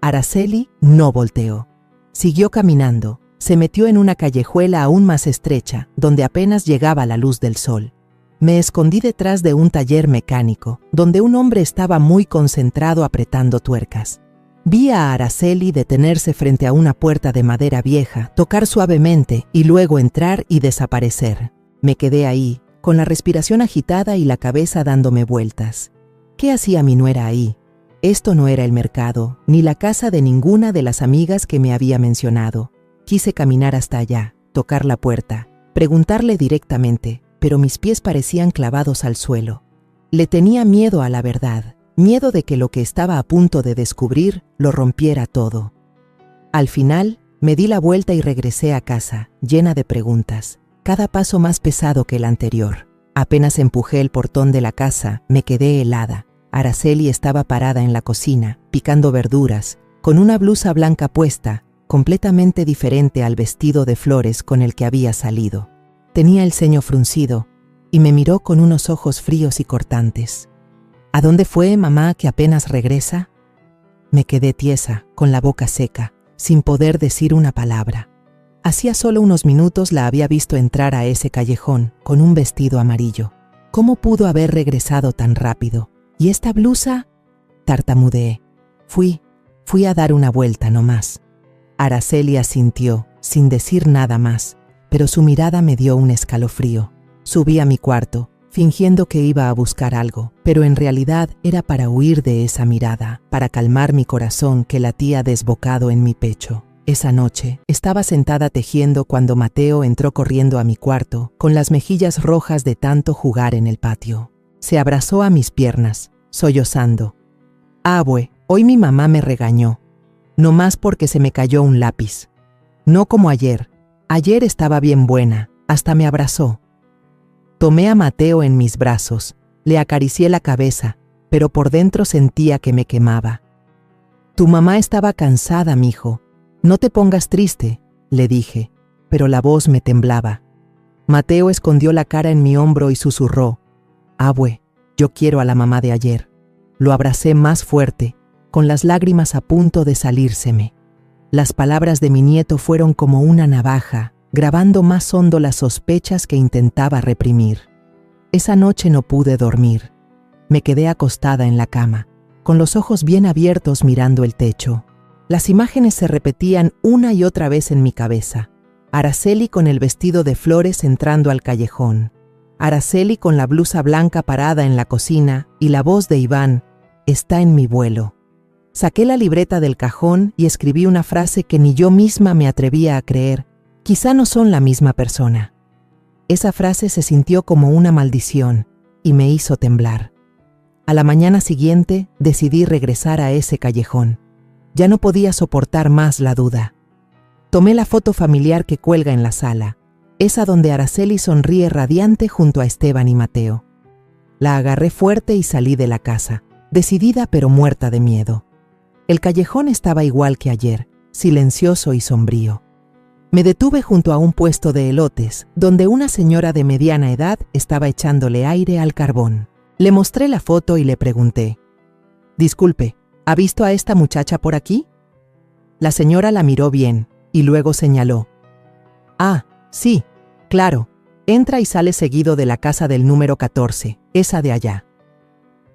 Araceli no volteó. Siguió caminando, se metió en una callejuela aún más estrecha, donde apenas llegaba la luz del sol. Me escondí detrás de un taller mecánico, donde un hombre estaba muy concentrado apretando tuercas. Vi a Araceli detenerse frente a una puerta de madera vieja, tocar suavemente y luego entrar y desaparecer. Me quedé ahí, con la respiración agitada y la cabeza dándome vueltas. ¿Qué hacía mi nuera ahí? Esto no era el mercado, ni la casa de ninguna de las amigas que me había mencionado. Quise caminar hasta allá, tocar la puerta, preguntarle directamente, pero mis pies parecían clavados al suelo. Le tenía miedo a la verdad, miedo de que lo que estaba a punto de descubrir lo rompiera todo. Al final, me di la vuelta y regresé a casa, llena de preguntas, cada paso más pesado que el anterior. Apenas empujé el portón de la casa, me quedé helada. Araceli estaba parada en la cocina, picando verduras, con una blusa blanca puesta, completamente diferente al vestido de flores con el que había salido. Tenía el ceño fruncido y me miró con unos ojos fríos y cortantes. ¿A dónde fue, mamá, que apenas regresa? Me quedé tiesa, con la boca seca, sin poder decir una palabra. Hacía solo unos minutos la había visto entrar a ese callejón, con un vestido amarillo. ¿Cómo pudo haber regresado tan rápido? ¿Y esta blusa? Tartamudeé. Fui a dar una vuelta, no más. Araceli asintió, sin decir nada más, pero su mirada me dio un escalofrío. Subí a mi cuarto, fingiendo que iba a buscar algo, pero en realidad era para huir de esa mirada, para calmar mi corazón que latía desbocado en mi pecho. Esa noche, estaba sentada tejiendo cuando Mateo entró corriendo a mi cuarto, con las mejillas rojas de tanto jugar en el patio. Se abrazó a mis piernas, sollozando. «Abue, hoy mi mamá me regañó. No más porque se me cayó un lápiz. No como ayer. Ayer estaba bien buena, hasta me abrazó». Tomé a Mateo en mis brazos, le acaricié la cabeza, pero por dentro sentía que me quemaba. «Tu mamá estaba cansada, mijo. No te pongas triste», le dije, pero la voz me temblaba. Mateo escondió la cara en mi hombro y susurró: «Abue, yo quiero a la mamá de ayer». Lo abracé más fuerte, con las lágrimas a punto de salírseme. Las palabras de mi nieto fueron como una navaja, grabando más hondo las sospechas que intentaba reprimir. Esa noche no pude dormir. Me quedé acostada en la cama, con los ojos bien abiertos mirando el techo. Las imágenes se repetían una y otra vez en mi cabeza. Araceli con el vestido de flores entrando al callejón. Araceli con la blusa blanca parada en la cocina y la voz de Iván: está en mi vuelo. Saqué la libreta del cajón y escribí una frase que ni yo misma me atrevía a creer. Quizá no son la misma persona. Esa frase se sintió como una maldición y me hizo temblar. A la mañana siguiente decidí regresar a ese callejón. Ya no podía soportar más la duda. Tomé la foto familiar que cuelga en la sala, esa donde Araceli sonríe radiante junto a Esteban y Mateo. La agarré fuerte y salí de la casa, decidida pero muerta de miedo. El callejón estaba igual que ayer, silencioso y sombrío. Me detuve junto a un puesto de elotes, donde una señora de mediana edad estaba echándole aire al carbón. Le mostré la foto y le pregunté: «Disculpe, ¿ha visto a esta muchacha por aquí?». La señora la miró bien y luego señaló: «Ah, sí, claro, entra y sale seguido de la casa del número 14, esa de allá».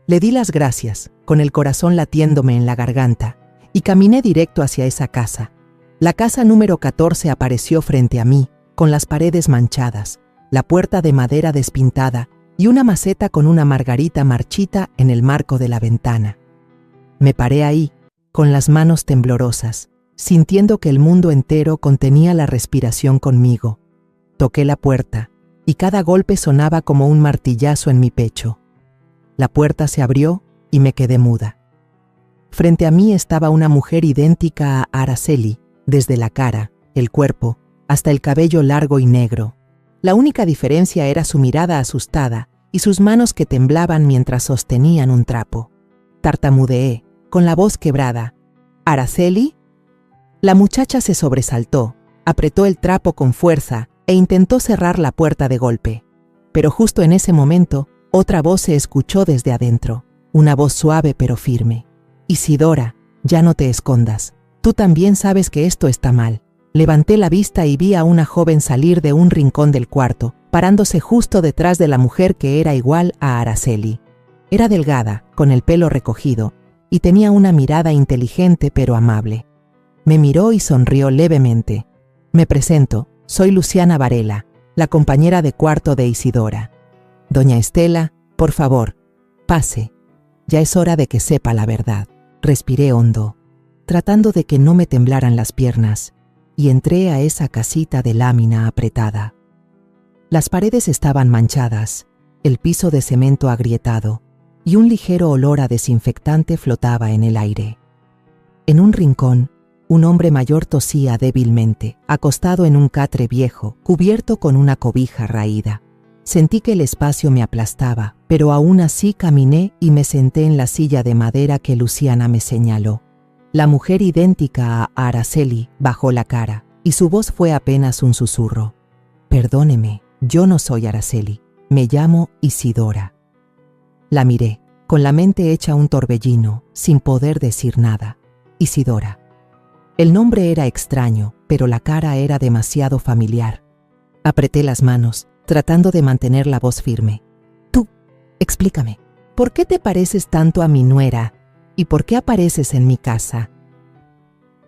Le di las gracias, con el corazón latiéndome en la garganta, y caminé directo hacia esa casa. La casa número 14 apareció frente a mí, con las paredes manchadas, la puerta de madera despintada y una maceta con una margarita marchita en el marco de la ventana. Me paré ahí, con las manos temblorosas, sintiendo que el mundo entero contenía la respiración conmigo. Toqué la puerta, y cada golpe sonaba como un martillazo en mi pecho. La puerta se abrió y me quedé muda. Frente a mí estaba una mujer idéntica a Araceli, desde la cara, el cuerpo, hasta el cabello largo y negro. La única diferencia era su mirada asustada y sus manos que temblaban mientras sostenían un trapo. Tartamudeé, con la voz quebrada: «¿Araceli?». La muchacha se sobresaltó, apretó el trapo con fuerza e intentó cerrar la puerta de golpe. Pero justo en ese momento, otra voz se escuchó desde adentro, una voz suave pero firme: «Isidora, ya no te escondas. Tú también sabes que esto está mal». Levanté la vista y vi a una joven salir de un rincón del cuarto, parándose justo detrás de la mujer que era igual a Araceli. Era delgada, con el pelo recogido, y tenía una mirada inteligente pero amable. Me miró y sonrió levemente. «Me presento, soy Luciana Varela, la compañera de cuarto de Isidora. Doña Estela, por favor, pase. Ya es hora de que sepa la verdad». Respiré hondo, tratando de que no me temblaran las piernas, y entré a esa casita de lámina apretada. Las paredes estaban manchadas, el piso de cemento agrietado, y un ligero olor a desinfectante flotaba en el aire. En un rincón, un hombre mayor tosía débilmente, acostado en un catre viejo, cubierto con una cobija raída. Sentí que el espacio me aplastaba, pero aún así caminé y me senté en la silla de madera que Luciana me señaló. La mujer idéntica a Araceli bajó la cara, y su voz fue apenas un susurro: «Perdóneme, yo no soy Araceli, me llamo Isidora». La miré, con la mente hecha un torbellino, sin poder decir nada. Isidora. El nombre era extraño, pero la cara era demasiado familiar. Apreté las manos, tratando de mantener la voz firme. «Tú, explícame, ¿por qué te pareces tanto a mi nuera y por qué apareces en mi casa?».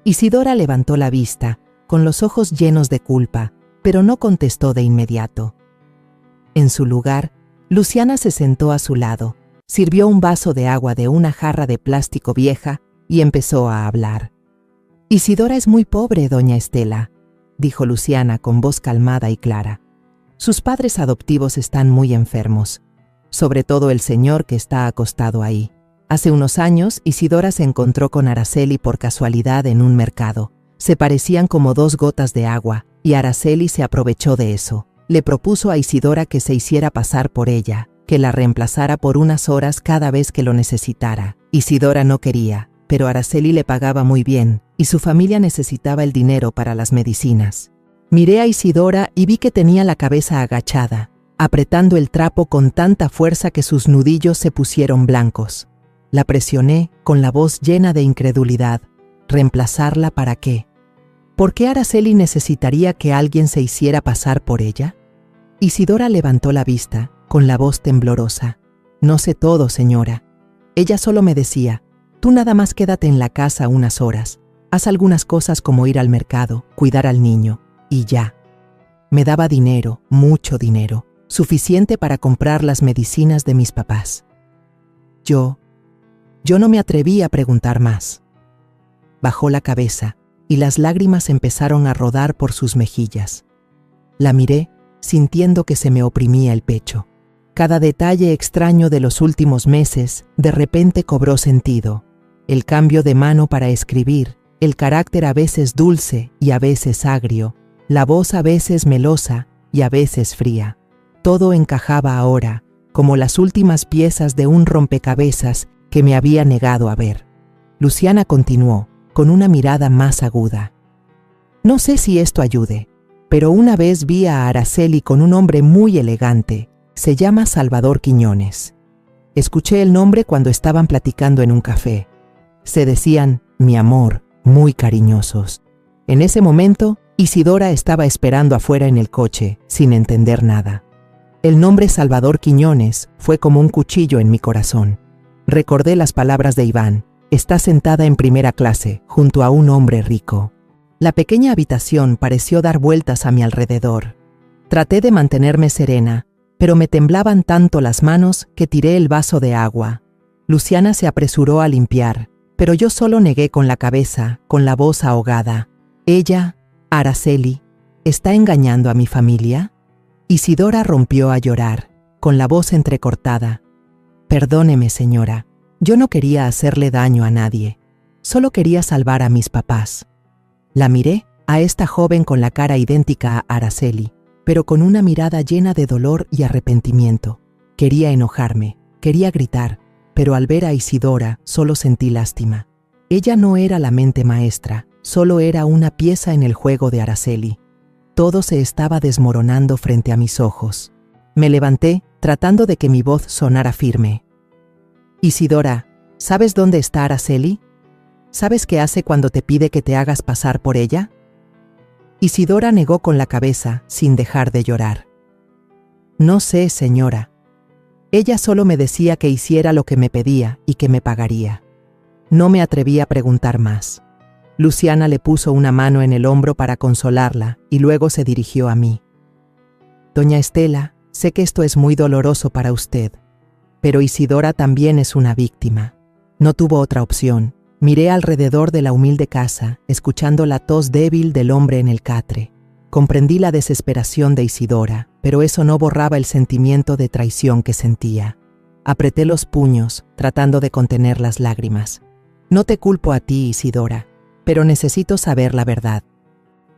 Isidora levantó la vista, con los ojos llenos de culpa, pero no contestó de inmediato. En su lugar, Luciana se sentó a su lado, sirvió un vaso de agua de una jarra de plástico vieja y empezó a hablar. «Isidora es muy pobre, doña Estela», dijo Luciana con voz calmada y clara. «Sus padres adoptivos están muy enfermos, sobre todo el señor que está acostado ahí. Hace unos años, Isidora se encontró con Araceli por casualidad en un mercado. Se parecían como dos gotas de agua, y Araceli se aprovechó de eso. Le propuso a Isidora que se hiciera pasar por ella, que la reemplazara por unas horas cada vez que lo necesitara. Isidora no quería, pero Araceli le pagaba muy bien, y su familia necesitaba el dinero para las medicinas. Miré a Isidora y vi que tenía la cabeza agachada, apretando el trapo con tanta fuerza que sus nudillos se pusieron blancos. La presioné con la voz llena de incredulidad. ¿Reemplazarla para qué? ¿Por qué Araceli necesitaría que alguien se hiciera pasar por ella? Isidora levantó la vista, con la voz temblorosa. No sé todo, señora. Ella solo me decía, tú nada más quédate en la casa unas horas. Haz algunas cosas como ir al mercado, cuidar al niño, y ya. Me daba dinero, mucho dinero, suficiente para comprar las medicinas de mis papás. Yo no me atreví a preguntar más. Bajó la cabeza y las lágrimas empezaron a rodar por sus mejillas. La miré, sintiendo que se me oprimía el pecho. Cada detalle extraño de los últimos meses de repente cobró sentido. El cambio de mano para escribir, el carácter a veces dulce y a veces agrio, la voz a veces melosa y a veces fría. Todo encajaba ahora, como las últimas piezas de un rompecabezas que me había negado a ver. Luciana continuó, con una mirada más aguda. No sé si esto ayude, pero una vez vi a Araceli con un hombre muy elegante. Se llama Salvador Quiñones. Escuché el nombre cuando estaban platicando en un café. Se decían, mi amor, muy cariñosos. En ese momento, Isidora estaba esperando afuera en el coche, sin entender nada. El nombre Salvador Quiñones fue como un cuchillo en mi corazón. Recordé las palabras de Iván. Está sentada en primera clase, junto a un hombre rico. La pequeña habitación pareció dar vueltas a mi alrededor. Traté de mantenerme serena, pero me temblaban tanto las manos que tiré el vaso de agua. Luciana se apresuró a limpiar, pero yo solo negué con la cabeza, con la voz ahogada. Ella, Araceli, ¿está engañando a mi familia? Isidora rompió a llorar, con la voz entrecortada. Perdóneme, señora, yo no quería hacerle daño a nadie. Solo quería salvar a mis papás. La miré, a esta joven con la cara idéntica a Araceli, pero con una mirada llena de dolor y arrepentimiento. Quería enojarme, quería gritar, pero al ver a Isidora solo sentí lástima. Ella no era la mente maestra, solo era una pieza en el juego de Araceli. Todo se estaba desmoronando frente a mis ojos. Me levanté, tratando de que mi voz sonara firme. Isidora, ¿sabes dónde está Araceli? ¿Sabes qué hace cuando te pide que te hagas pasar por ella? Isidora negó con la cabeza, sin dejar de llorar. No sé, señora. Ella solo me decía que hiciera lo que me pedía y que me pagaría. No me atreví a preguntar más. Luciana le puso una mano en el hombro para consolarla y luego se dirigió a mí. Doña Estela, sé que esto es muy doloroso para usted, pero Isidora también es una víctima. No tuvo otra opción. Miré alrededor de la humilde casa, escuchando la tos débil del hombre en el catre. Comprendí la desesperación de Isidora, pero eso no borraba el sentimiento de traición que sentía. Apreté los puños, tratando de contener las lágrimas. No te culpo a ti, Isidora, pero necesito saber la verdad.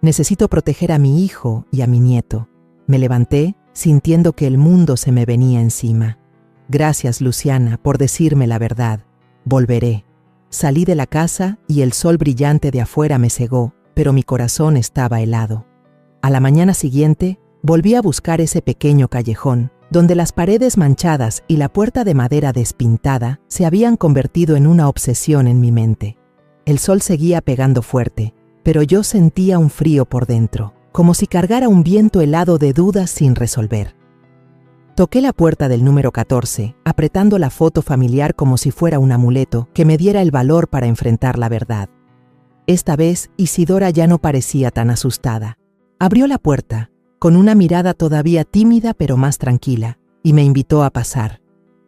Necesito proteger a mi hijo y a mi nieto. Me levanté, sintiendo que el mundo se me venía encima. Gracias, Luciana, por decirme la verdad. Volveré. Salí de la casa y el sol brillante de afuera me cegó, pero mi corazón estaba helado. A la mañana siguiente, volví a buscar ese pequeño callejón, donde las paredes manchadas y la puerta de madera despintada se habían convertido en una obsesión en mi mente. El sol seguía pegando fuerte, pero yo sentía un frío por dentro, como si cargara un viento helado de dudas sin resolver. Toqué la puerta del número 14, apretando la foto familiar como si fuera un amuleto que me diera el valor para enfrentar la verdad. Esta vez, Isidora ya no parecía tan asustada. Abrió la puerta, con una mirada todavía tímida pero más tranquila, y me invitó a pasar.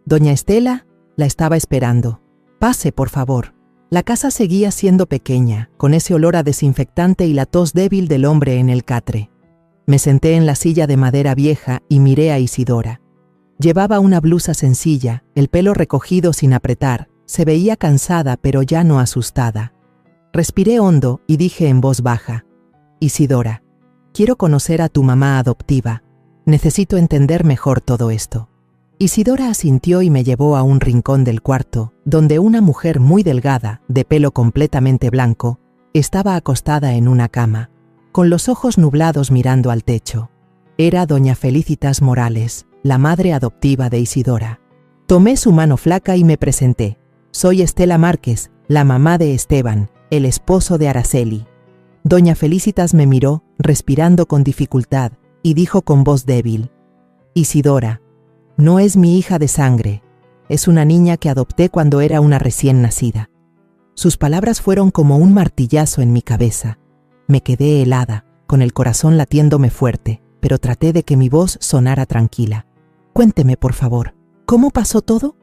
Doña Estela la estaba esperando. Pase, por favor. La casa seguía siendo pequeña, con ese olor a desinfectante y la tos débil del hombre en el catre. Me senté en la silla de madera vieja y miré a Isidora. Llevaba una blusa sencilla, el pelo recogido sin apretar, se veía cansada pero ya no asustada. Respiré hondo y dije en voz baja, Isidora, quiero conocer a tu mamá adoptiva. Necesito entender mejor todo esto. Isidora asintió y me llevó a un rincón del cuarto, donde una mujer muy delgada, de pelo completamente blanco, estaba acostada en una cama, con los ojos nublados mirando al techo. Era doña Felicitas Morales, la madre adoptiva de Isidora. Tomé su mano flaca y me presenté. Soy Estela Márquez, la mamá de Esteban, el esposo de Araceli. Doña Felicitas me miró, respirando con dificultad, y dijo con voz débil: Isidora, no es mi hija de sangre, es una niña que adopté cuando era una recién nacida. Sus palabras fueron como un martillazo en mi cabeza. Me quedé helada, con el corazón latiéndome fuerte, pero traté de que mi voz sonara tranquila. Cuénteme, por favor, ¿cómo pasó todo?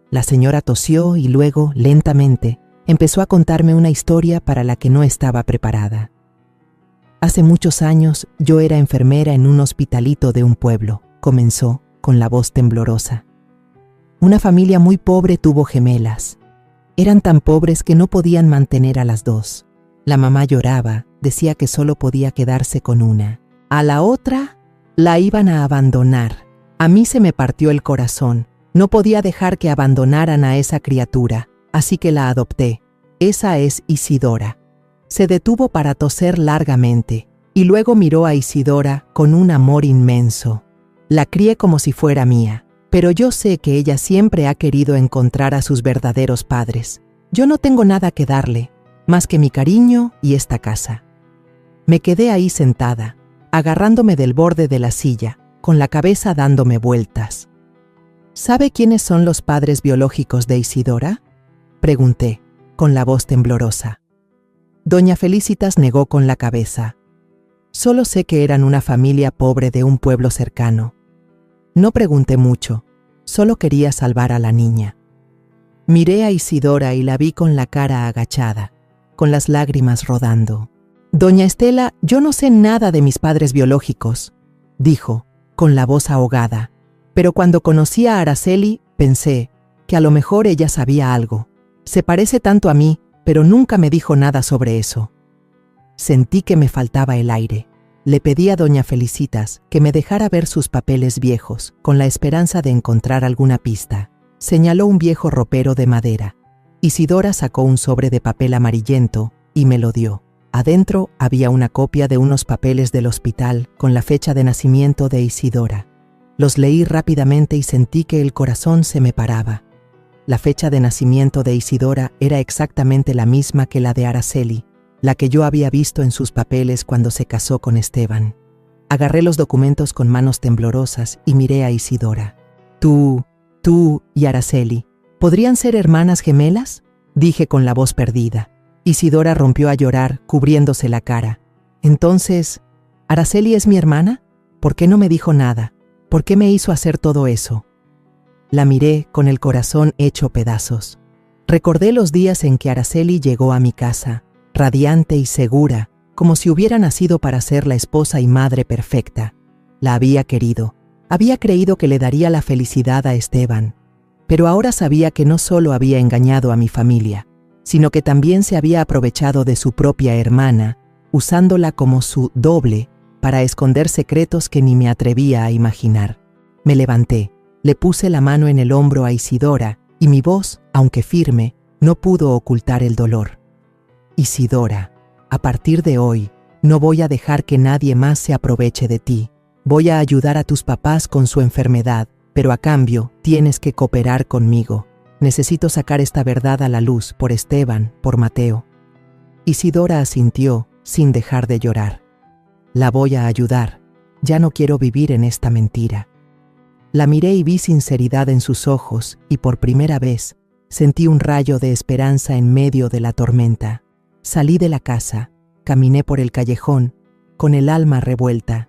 La señora tosió y luego, lentamente, empezó a contarme una historia para la que no estaba preparada. Hace muchos años yo era enfermera en un hospitalito de un pueblo, comenzó, con la voz temblorosa. Una familia muy pobre tuvo gemelas. Eran tan pobres que no podían mantener a las dos. La mamá lloraba, decía que solo podía quedarse con una. A la otra la iban a abandonar. A mí se me partió el corazón. No podía dejar que abandonaran a esa criatura, así que la adopté. Esa es Isidora. Se detuvo para toser largamente, y luego miró a Isidora con un amor inmenso. La crié como si fuera mía, pero yo sé que ella siempre ha querido encontrar a sus verdaderos padres. Yo no tengo nada que darle, más que mi cariño y esta casa. Me quedé ahí sentada, agarrándome del borde de la silla, con la cabeza dándome vueltas. ¿Sabe quiénes son los padres biológicos de Isidora?, pregunté, con la voz temblorosa. Doña Felicitas negó con la cabeza. Solo sé que eran una familia pobre de un pueblo cercano. No pregunté mucho, solo quería salvar a la niña. Miré a Isidora y la vi con la cara agachada, con las lágrimas rodando. Doña Estela, yo no sé nada de mis padres biológicos, dijo, con la voz ahogada. Pero cuando conocí a Araceli, pensé que a lo mejor ella sabía algo. Se parece tanto a mí, pero nunca me dijo nada sobre eso. Sentí que me faltaba el aire. Le pedí a doña Felicitas que me dejara ver sus papeles viejos, con la esperanza de encontrar alguna pista. Señaló un viejo ropero de madera. Isidora sacó un sobre de papel amarillento y me lo dio. Adentro había una copia de unos papeles del hospital con la fecha de nacimiento de Isidora. Los leí rápidamente y sentí que el corazón se me paraba. La fecha de nacimiento de Isidora era exactamente la misma que la de Araceli, la que yo había visto en sus papeles cuando se casó con Esteban. Agarré los documentos con manos temblorosas y miré a Isidora. Tú y Araceli, ¿podrían ser hermanas gemelas?, dije con la voz perdida. Isidora rompió a llorar, cubriéndose la cara. Entonces, ¿Araceli es mi hermana? ¿Por qué no me dijo nada? ¿Por qué me hizo hacer todo eso? La miré con el corazón hecho pedazos. Recordé los días en que Araceli llegó a mi casa, radiante y segura, como si hubiera nacido para ser la esposa y madre perfecta. La había querido. Había creído que le daría la felicidad a Esteban. Pero ahora sabía que no solo había engañado a mi familia, sino que también se había aprovechado de su propia hermana, usándola como su doble para esconder secretos que ni me atrevía a imaginar. Me levanté, le puse la mano en el hombro a Isidora y mi voz, aunque firme, no pudo ocultar el dolor. Isidora, a partir de hoy, no voy a dejar que nadie más se aproveche de ti. Voy a ayudar a tus papás con su enfermedad, pero a cambio tienes que cooperar conmigo. Necesito sacar esta verdad a la luz por Esteban, por Mateo. Isidora asintió, sin dejar de llorar. La voy a ayudar. Ya no quiero vivir en esta mentira. La miré y vi sinceridad en sus ojos, y por primera vez sentí un rayo de esperanza en medio de la tormenta. Salí de la casa, caminé por el callejón, con el alma revuelta.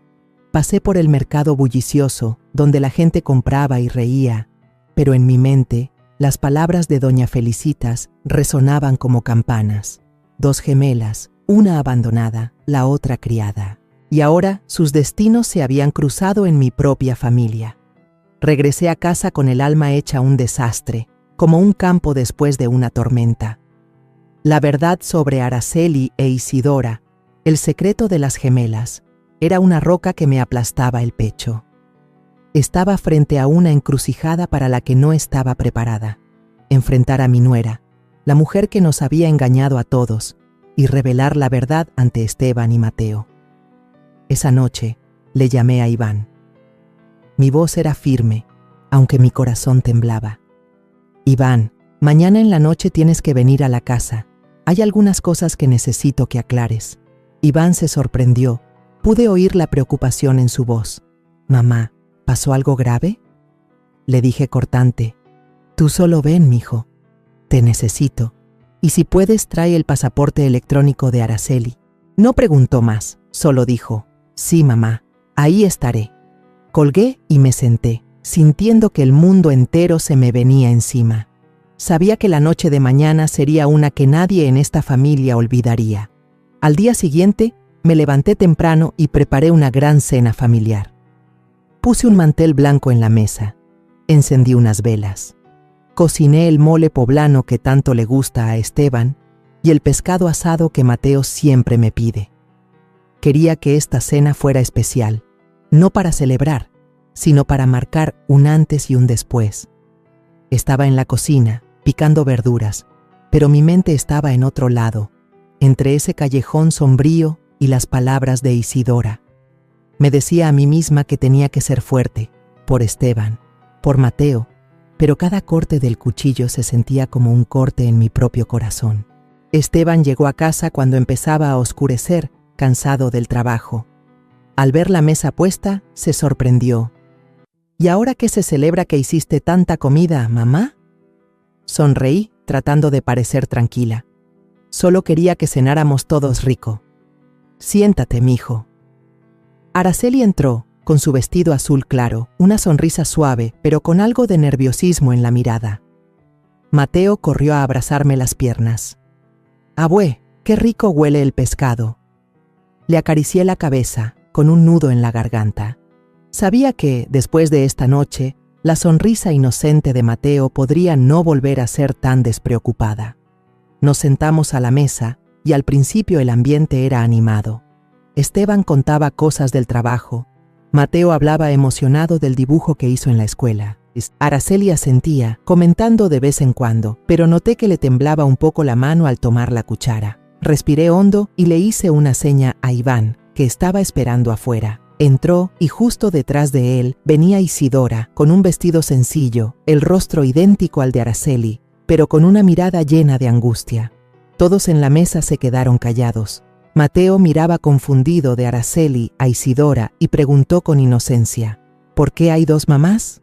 Pasé por el mercado bullicioso, donde la gente compraba y reía, pero en mi mente, las palabras de doña Felicitas resonaban como campanas. 2 gemelas, una abandonada, la otra criada. Y ahora sus destinos se habían cruzado en mi propia familia. Regresé a casa con el alma hecha un desastre, como un campo después de una tormenta. La verdad sobre Araceli e Isidora, el secreto de las gemelas, era una roca que me aplastaba el pecho. Estaba frente a una encrucijada para la que no estaba preparada. Enfrentar a mi nuera, la mujer que nos había engañado a todos, y revelar la verdad ante Esteban y Mateo. Esa noche le llamé a Iván. Mi voz era firme, aunque mi corazón temblaba. Iván, Mañana en la noche tienes que venir a la casa. Hay algunas cosas que necesito que aclares. Iván se sorprendió. Pude oír la preocupación en su voz. Mamá, ¿pasó algo grave? Le dije cortante. Tú solo ven, mijo. Te necesito. Y si puedes, trae el pasaporte electrónico de Araceli. No preguntó más, solo dijo, sí, mamá, ahí estaré. Colgué y me senté, sintiendo que el mundo entero se me venía encima. Sabía que la noche de mañana sería una que nadie en esta familia olvidaría. Al día siguiente, me levanté temprano y preparé una gran cena familiar. Puse un mantel blanco en la mesa. Encendí unas velas. Cociné el mole poblano que tanto le gusta a Esteban y el pescado asado que Mateo siempre me pide. Quería que esta cena fuera especial, no para celebrar, sino para marcar un antes y un después. Estaba en la cocina, picando verduras, pero mi mente estaba en otro lado, entre ese callejón sombrío y las palabras de Isidora. Me decía a mí misma que tenía que ser fuerte, por Esteban, por Mateo, pero cada corte del cuchillo se sentía como un corte en mi propio corazón. Esteban llegó a casa cuando empezaba a oscurecer, cansado del trabajo. Al ver la mesa puesta, se sorprendió. ¿Y ahora qué se celebra que hiciste tanta comida, mamá? Sonreí, tratando de parecer tranquila. Solo quería que cenáramos todos rico. Siéntate, mijo. Araceli entró, con su vestido azul claro, una sonrisa suave, pero con algo de nerviosismo en la mirada. Mateo corrió a abrazarme las piernas. «Abue, qué rico huele el pescado». Le acaricié la cabeza, con un nudo en la garganta. Sabía que, después de esta noche, la sonrisa inocente de Mateo podría no volver a ser tan despreocupada. Nos sentamos a la mesa, y al principio el ambiente era animado. Esteban contaba cosas del trabajo. Mateo hablaba emocionado del dibujo que hizo en la escuela. Araceli asentía, comentando de vez en cuando, pero noté que le temblaba un poco la mano al tomar la cuchara. Respiré hondo y le hice una seña a Iván, que estaba esperando afuera. Entró y justo detrás de él venía Isidora, con un vestido sencillo, el rostro idéntico al de Araceli, pero con una mirada llena de angustia. Todos en la mesa se quedaron callados. Mateo miraba confundido de Araceli a Isidora y preguntó con inocencia, ¿por qué hay dos mamás?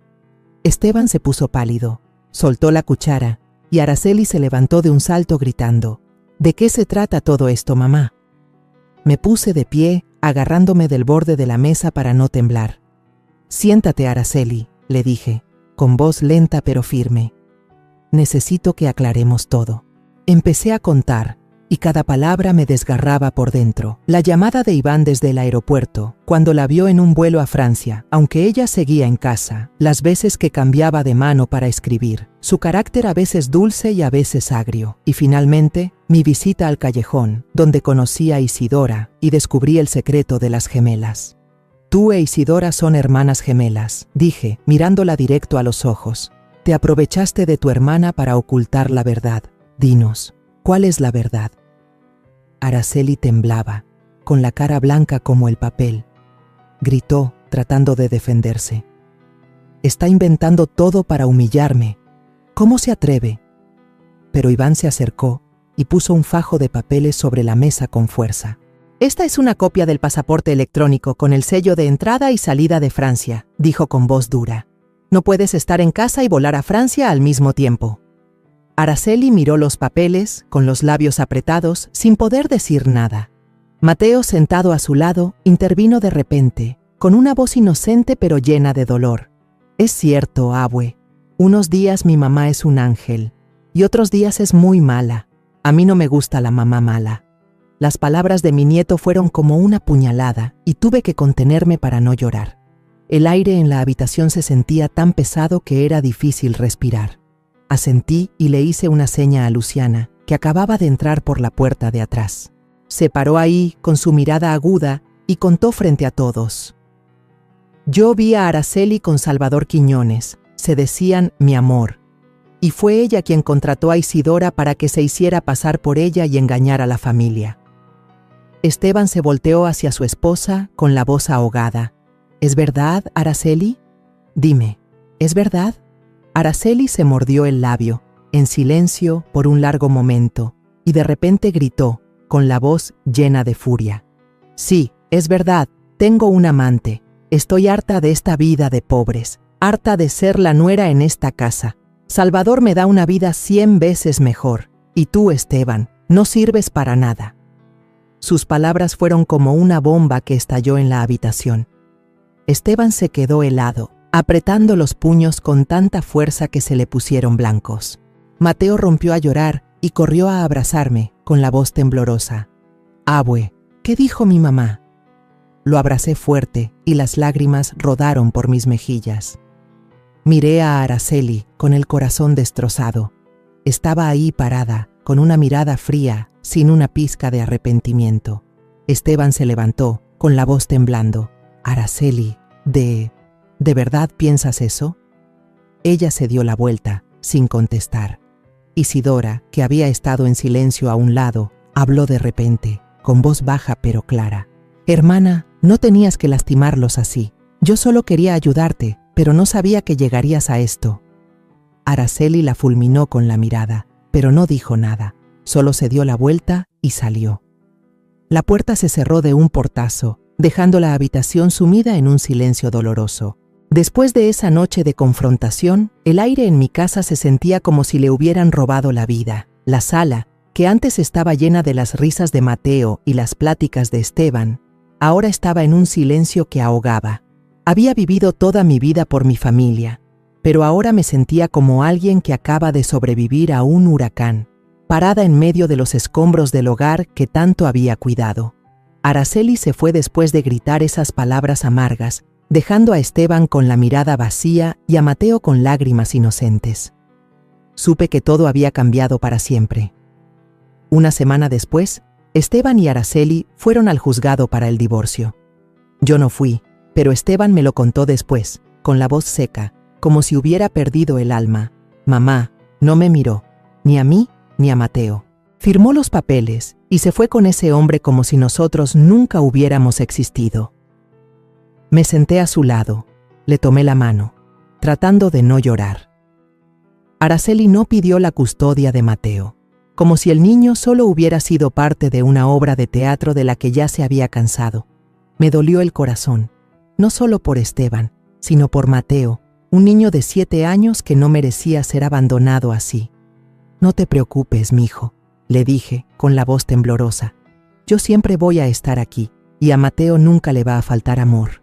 Esteban se puso pálido, soltó la cuchara y Araceli se levantó de un salto gritando, ¿de qué se trata todo esto, mamá? Me puse de pie, agarrándome del borde de la mesa para no temblar. Siéntate, Araceli, le dije, con voz lenta pero firme. Necesito que aclaremos todo. Empecé a contar, y cada palabra me desgarraba por dentro. La llamada de Iván desde el aeropuerto, cuando la vio en un vuelo a Francia, aunque ella seguía en casa, las veces que cambiaba de mano para escribir, su carácter a veces dulce y a veces agrio, y finalmente, mi visita al callejón, donde conocí a Isidora y descubrí el secreto de las gemelas. Tú e Isidora son hermanas gemelas, dije, mirándola directo a los ojos. Te aprovechaste de tu hermana para ocultar la verdad. Dinos, ¿cuál es la verdad? Araceli temblaba, con la cara blanca como el papel. Gritó, tratando de defenderse. Está inventando todo para humillarme. ¿Cómo se atreve? Pero Iván se acercó y puso un fajo de papeles sobre la mesa con fuerza. Esta es una copia del pasaporte electrónico con el sello de entrada y salida de Francia, dijo con voz dura. No puedes estar en casa y volar a Francia al mismo tiempo. Araceli miró los papeles, con los labios apretados, sin poder decir nada. Mateo, sentado a su lado, intervino de repente, con una voz inocente pero llena de dolor. Es cierto, abue. Unos días mi mamá es un ángel, y otros días es muy mala. A mí no me gusta la mamá mala. Las palabras de mi nieto fueron como una puñalada, y tuve que contenerme para no llorar. El aire en la habitación se sentía tan pesado que era difícil respirar. Asentí y le hice una seña a Luciana, que acababa de entrar por la puerta de atrás. Se paró ahí, con su mirada aguda, y contó frente a todos. Yo vi a Araceli con Salvador Quiñones, se decían mi amor, y fue ella quien contrató a Isidora para que se hiciera pasar por ella y engañar a la familia. Esteban se volteó hacia su esposa con la voz ahogada. ¿Es verdad, Araceli? Dime, ¿es verdad? Araceli se mordió el labio. en silencio por un largo momento, y de repente gritó, con la voz llena de furia. Sí, es verdad, tengo un amante. Estoy harta de esta vida de pobres, harta de ser la nuera en esta casa. Salvador me da una vida 100 veces mejor, y tú, Esteban, no sirves para nada. Sus palabras fueron como una bomba que estalló en la habitación. Esteban se quedó helado, apretando los puños con tanta fuerza que se le pusieron blancos. Mateo rompió a llorar y corrió a abrazarme con la voz temblorosa. «Abue, ¿qué dijo mi mamá?». Lo abracé fuerte y las lágrimas rodaron por mis mejillas. Miré a Araceli con el corazón destrozado. Estaba ahí parada, con una mirada fría, sin una pizca de arrepentimiento. Esteban se levantó, con la voz temblando. «Araceli, ¿de verdad piensas eso?». Ella se dio la vuelta, sin contestar. Isidora, que había estado en silencio a un lado, habló de repente, con voz baja pero clara. «Hermana, no tenías que lastimarlos así. Yo solo quería ayudarte, pero no sabía que llegarías a esto». Araceli la fulminó con la mirada, pero no dijo nada. Solo se dio la vuelta y salió. La puerta se cerró de un portazo, dejando la habitación sumida en un silencio doloroso. Después de esa noche de confrontación, el aire en mi casa se sentía como si le hubieran robado la vida. La sala, que antes estaba llena de las risas de Mateo y las pláticas de Esteban, ahora estaba en un silencio que ahogaba. Había vivido toda mi vida por mi familia, pero ahora me sentía como alguien que acaba de sobrevivir a un huracán, parada en medio de los escombros del hogar que tanto había cuidado. Araceli se fue después de gritar esas palabras amargas, dejando a Esteban con la mirada vacía y a Mateo con lágrimas inocentes. Supe que todo había cambiado para siempre. Una semana después, Esteban y Araceli fueron al juzgado para el divorcio. Yo no fui, pero Esteban me lo contó después, con la voz seca, como si hubiera perdido el alma. Mamá no me miró, ni a mí ni a Mateo. Firmó los papeles y se fue con ese hombre como si nosotros nunca hubiéramos existido. Me senté a su lado, le tomé la mano, tratando de no llorar. Araceli no pidió la custodia de Mateo, como si el niño solo hubiera sido parte de una obra de teatro de la que ya se había cansado. Me dolió el corazón, no solo por Esteban, sino por Mateo, un niño de 7 años que no merecía ser abandonado así. «No te preocupes, mijo», le dije con la voz temblorosa. «Yo siempre voy a estar aquí, y a Mateo nunca le va a faltar amor».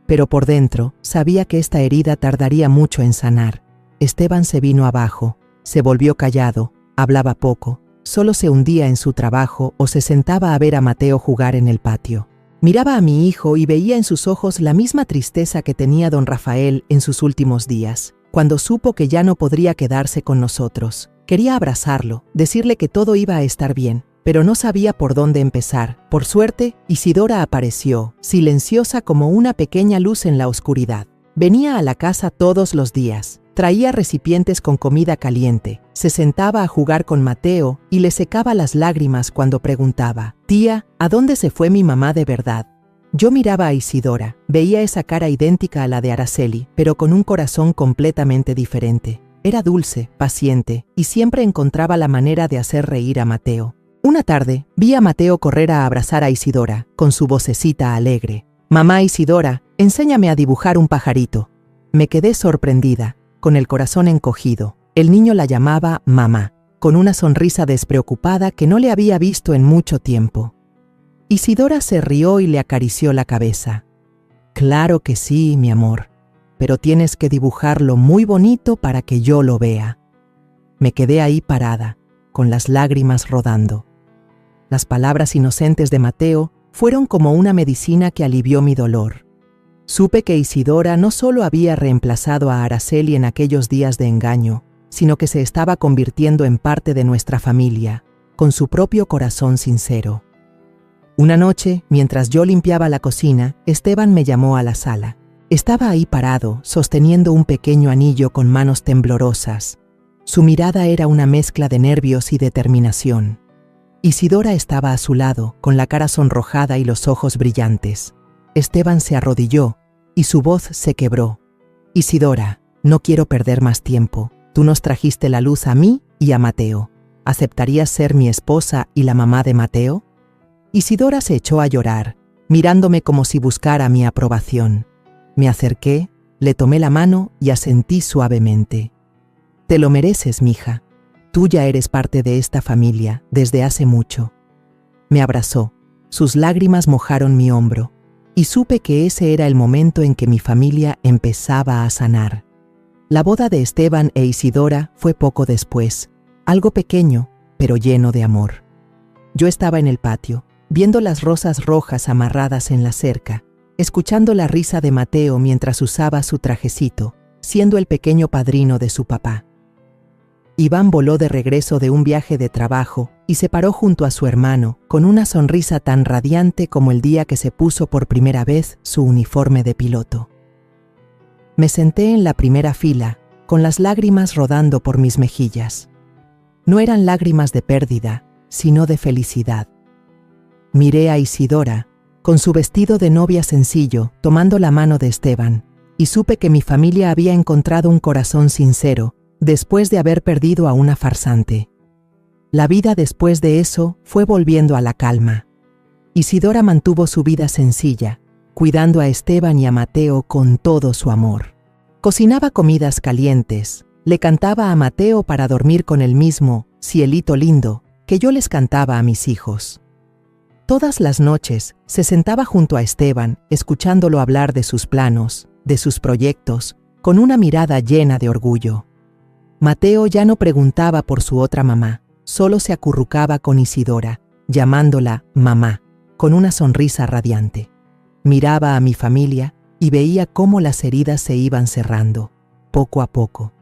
Pero por dentro sabía que esta herida tardaría mucho en sanar. Esteban se vino abajo, se volvió callado, hablaba poco, solo se hundía en su trabajo o se sentaba a ver a Mateo jugar en el patio. Miraba a mi hijo y veía en sus ojos la misma tristeza que tenía don Rafael en sus últimos días, cuando supo que ya no podría quedarse con nosotros. Quería abrazarlo, decirle que todo iba a estar bien, pero no sabía por dónde empezar. Por suerte, Isidora apareció, silenciosa como una pequeña luz en la oscuridad. Venía a la casa todos los días. Traía recipientes con comida caliente, se sentaba a jugar con Mateo y le secaba las lágrimas cuando preguntaba: «Tía, ¿a dónde se fue mi mamá de verdad?». Yo miraba a Isidora, veía esa cara idéntica a la de Araceli, pero con un corazón completamente diferente. Era dulce, paciente, y siempre encontraba la manera de hacer reír a Mateo. Una tarde, vi a Mateo correr a abrazar a Isidora, con su vocecita alegre. «Mamá Isidora, enséñame a dibujar un pajarito». Me quedé sorprendida, con el corazón encogido. El niño la llamaba mamá, con una sonrisa despreocupada que no le había visto en mucho tiempo. Isidora se rió y le acarició la cabeza. «Claro que sí, mi amor, pero tienes que dibujarlo muy bonito para que yo lo vea». Me quedé ahí parada, con las lágrimas rodando. Las palabras inocentes de Mateo fueron como una medicina que alivió mi dolor. Supe que Isidora no solo había reemplazado a Araceli en aquellos días de engaño, sino que se estaba convirtiendo en parte de nuestra familia, con su propio corazón sincero. Una noche, mientras yo limpiaba la cocina, Esteban me llamó a la sala. Estaba ahí parado, sosteniendo un pequeño anillo con manos temblorosas. Su mirada era una mezcla de nervios y determinación. Isidora estaba a su lado, con la cara sonrojada y los ojos brillantes. Esteban se arrodilló y su voz se quebró. «Isidora, no quiero perder más tiempo. Tú nos trajiste la luz a mí y a Mateo. ¿Aceptarías ser mi esposa y la mamá de Mateo? Isidora se echó a llorar, mirándome como si buscara mi aprobación. Me acerqué, le tomé la mano y asentí suavemente. Te lo mereces, mija. Tú ya eres parte de esta familia desde hace mucho. Me abrazó, sus lágrimas mojaron mi hombro, y supe que ese era el momento en que mi familia empezaba a sanar. La boda de Esteban e Isidora fue poco después, algo pequeño, pero lleno de amor. Yo estaba en el patio, viendo las rosas rojas amarradas en la cerca, escuchando la risa de Mateo mientras usaba su trajecito, siendo el pequeño padrino de su papá. Iván voló de regreso de un viaje de trabajo y se paró junto a su hermano, con una sonrisa tan radiante como el día que se puso por primera vez su uniforme de piloto. Me senté en la primera fila, con las lágrimas rodando por mis mejillas. No eran lágrimas de pérdida, sino de felicidad. Miré a Isidora, con su vestido de novia sencillo, tomando la mano de Esteban, y supe que mi familia había encontrado un corazón sincero, después de haber perdido a una farsante. La vida después de eso fue volviendo a la calma. Isidora mantuvo su vida sencilla, cuidando a Esteban y a Mateo con todo su amor. Cocinaba comidas calientes, le cantaba a Mateo para dormir con el mismo cielito lindo que yo les cantaba a mis hijos. Todas las noches se sentaba junto a Esteban, escuchándolo hablar de sus planos, de sus proyectos, con una mirada llena de orgullo. Mateo ya no preguntaba por su otra mamá, solo se acurrucaba con Isidora, llamándola mamá, con una sonrisa radiante. Miraba a mi familia y veía cómo las heridas se iban cerrando, poco a poco.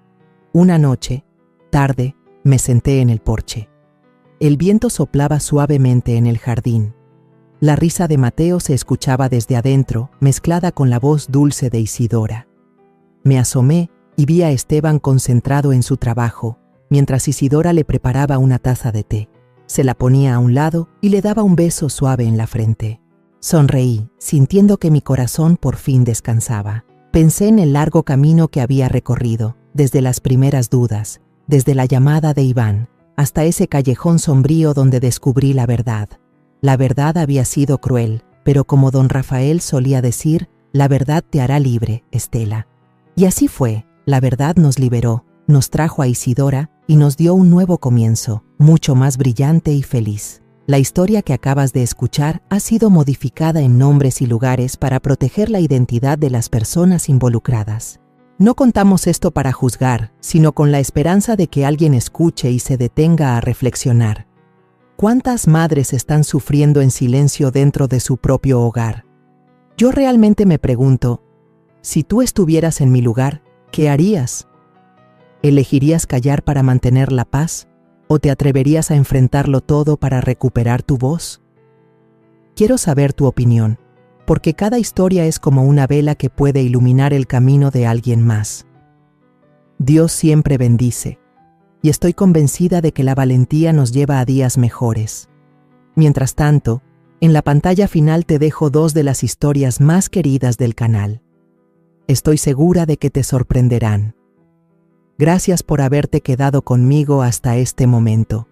Una noche, tarde, me senté en el porche. El viento soplaba suavemente en el jardín. La risa de Mateo se escuchaba desde adentro, mezclada con la voz dulce de Isidora. Me asomé y vi a Esteban concentrado en su trabajo, mientras Isidora le preparaba una taza de té. Se la ponía a un lado y le daba un beso suave en la frente. Sonreí, sintiendo que mi corazón por fin descansaba. Pensé en el largo camino que había recorrido, desde las primeras dudas, desde la llamada de Iván, hasta ese callejón sombrío donde descubrí la verdad. La verdad había sido cruel, pero como don Rafael solía decir, la verdad te hará libre, Estela. Y así fue, la verdad nos liberó, nos trajo a Isidora y nos dio un nuevo comienzo, mucho más brillante y feliz. La historia que acabas de escuchar ha sido modificada en nombres y lugares para proteger la identidad de las personas involucradas. No contamos esto para juzgar, sino con la esperanza de que alguien escuche y se detenga a reflexionar. ¿Cuántas madres están sufriendo en silencio dentro de su propio hogar? Yo realmente me pregunto, si tú estuvieras en mi lugar, ¿qué harías? ¿Elegirías callar para mantener la paz? ¿O te atreverías a enfrentarlo todo para recuperar tu voz? Quiero saber tu opinión, porque cada historia es como una vela que puede iluminar el camino de alguien más. Dios siempre bendice, y estoy convencida de que la valentía nos lleva a días mejores. Mientras tanto, en la pantalla final te dejo 2 de las historias más queridas del canal. Estoy segura de que te sorprenderán. Gracias por haberte quedado conmigo hasta este momento.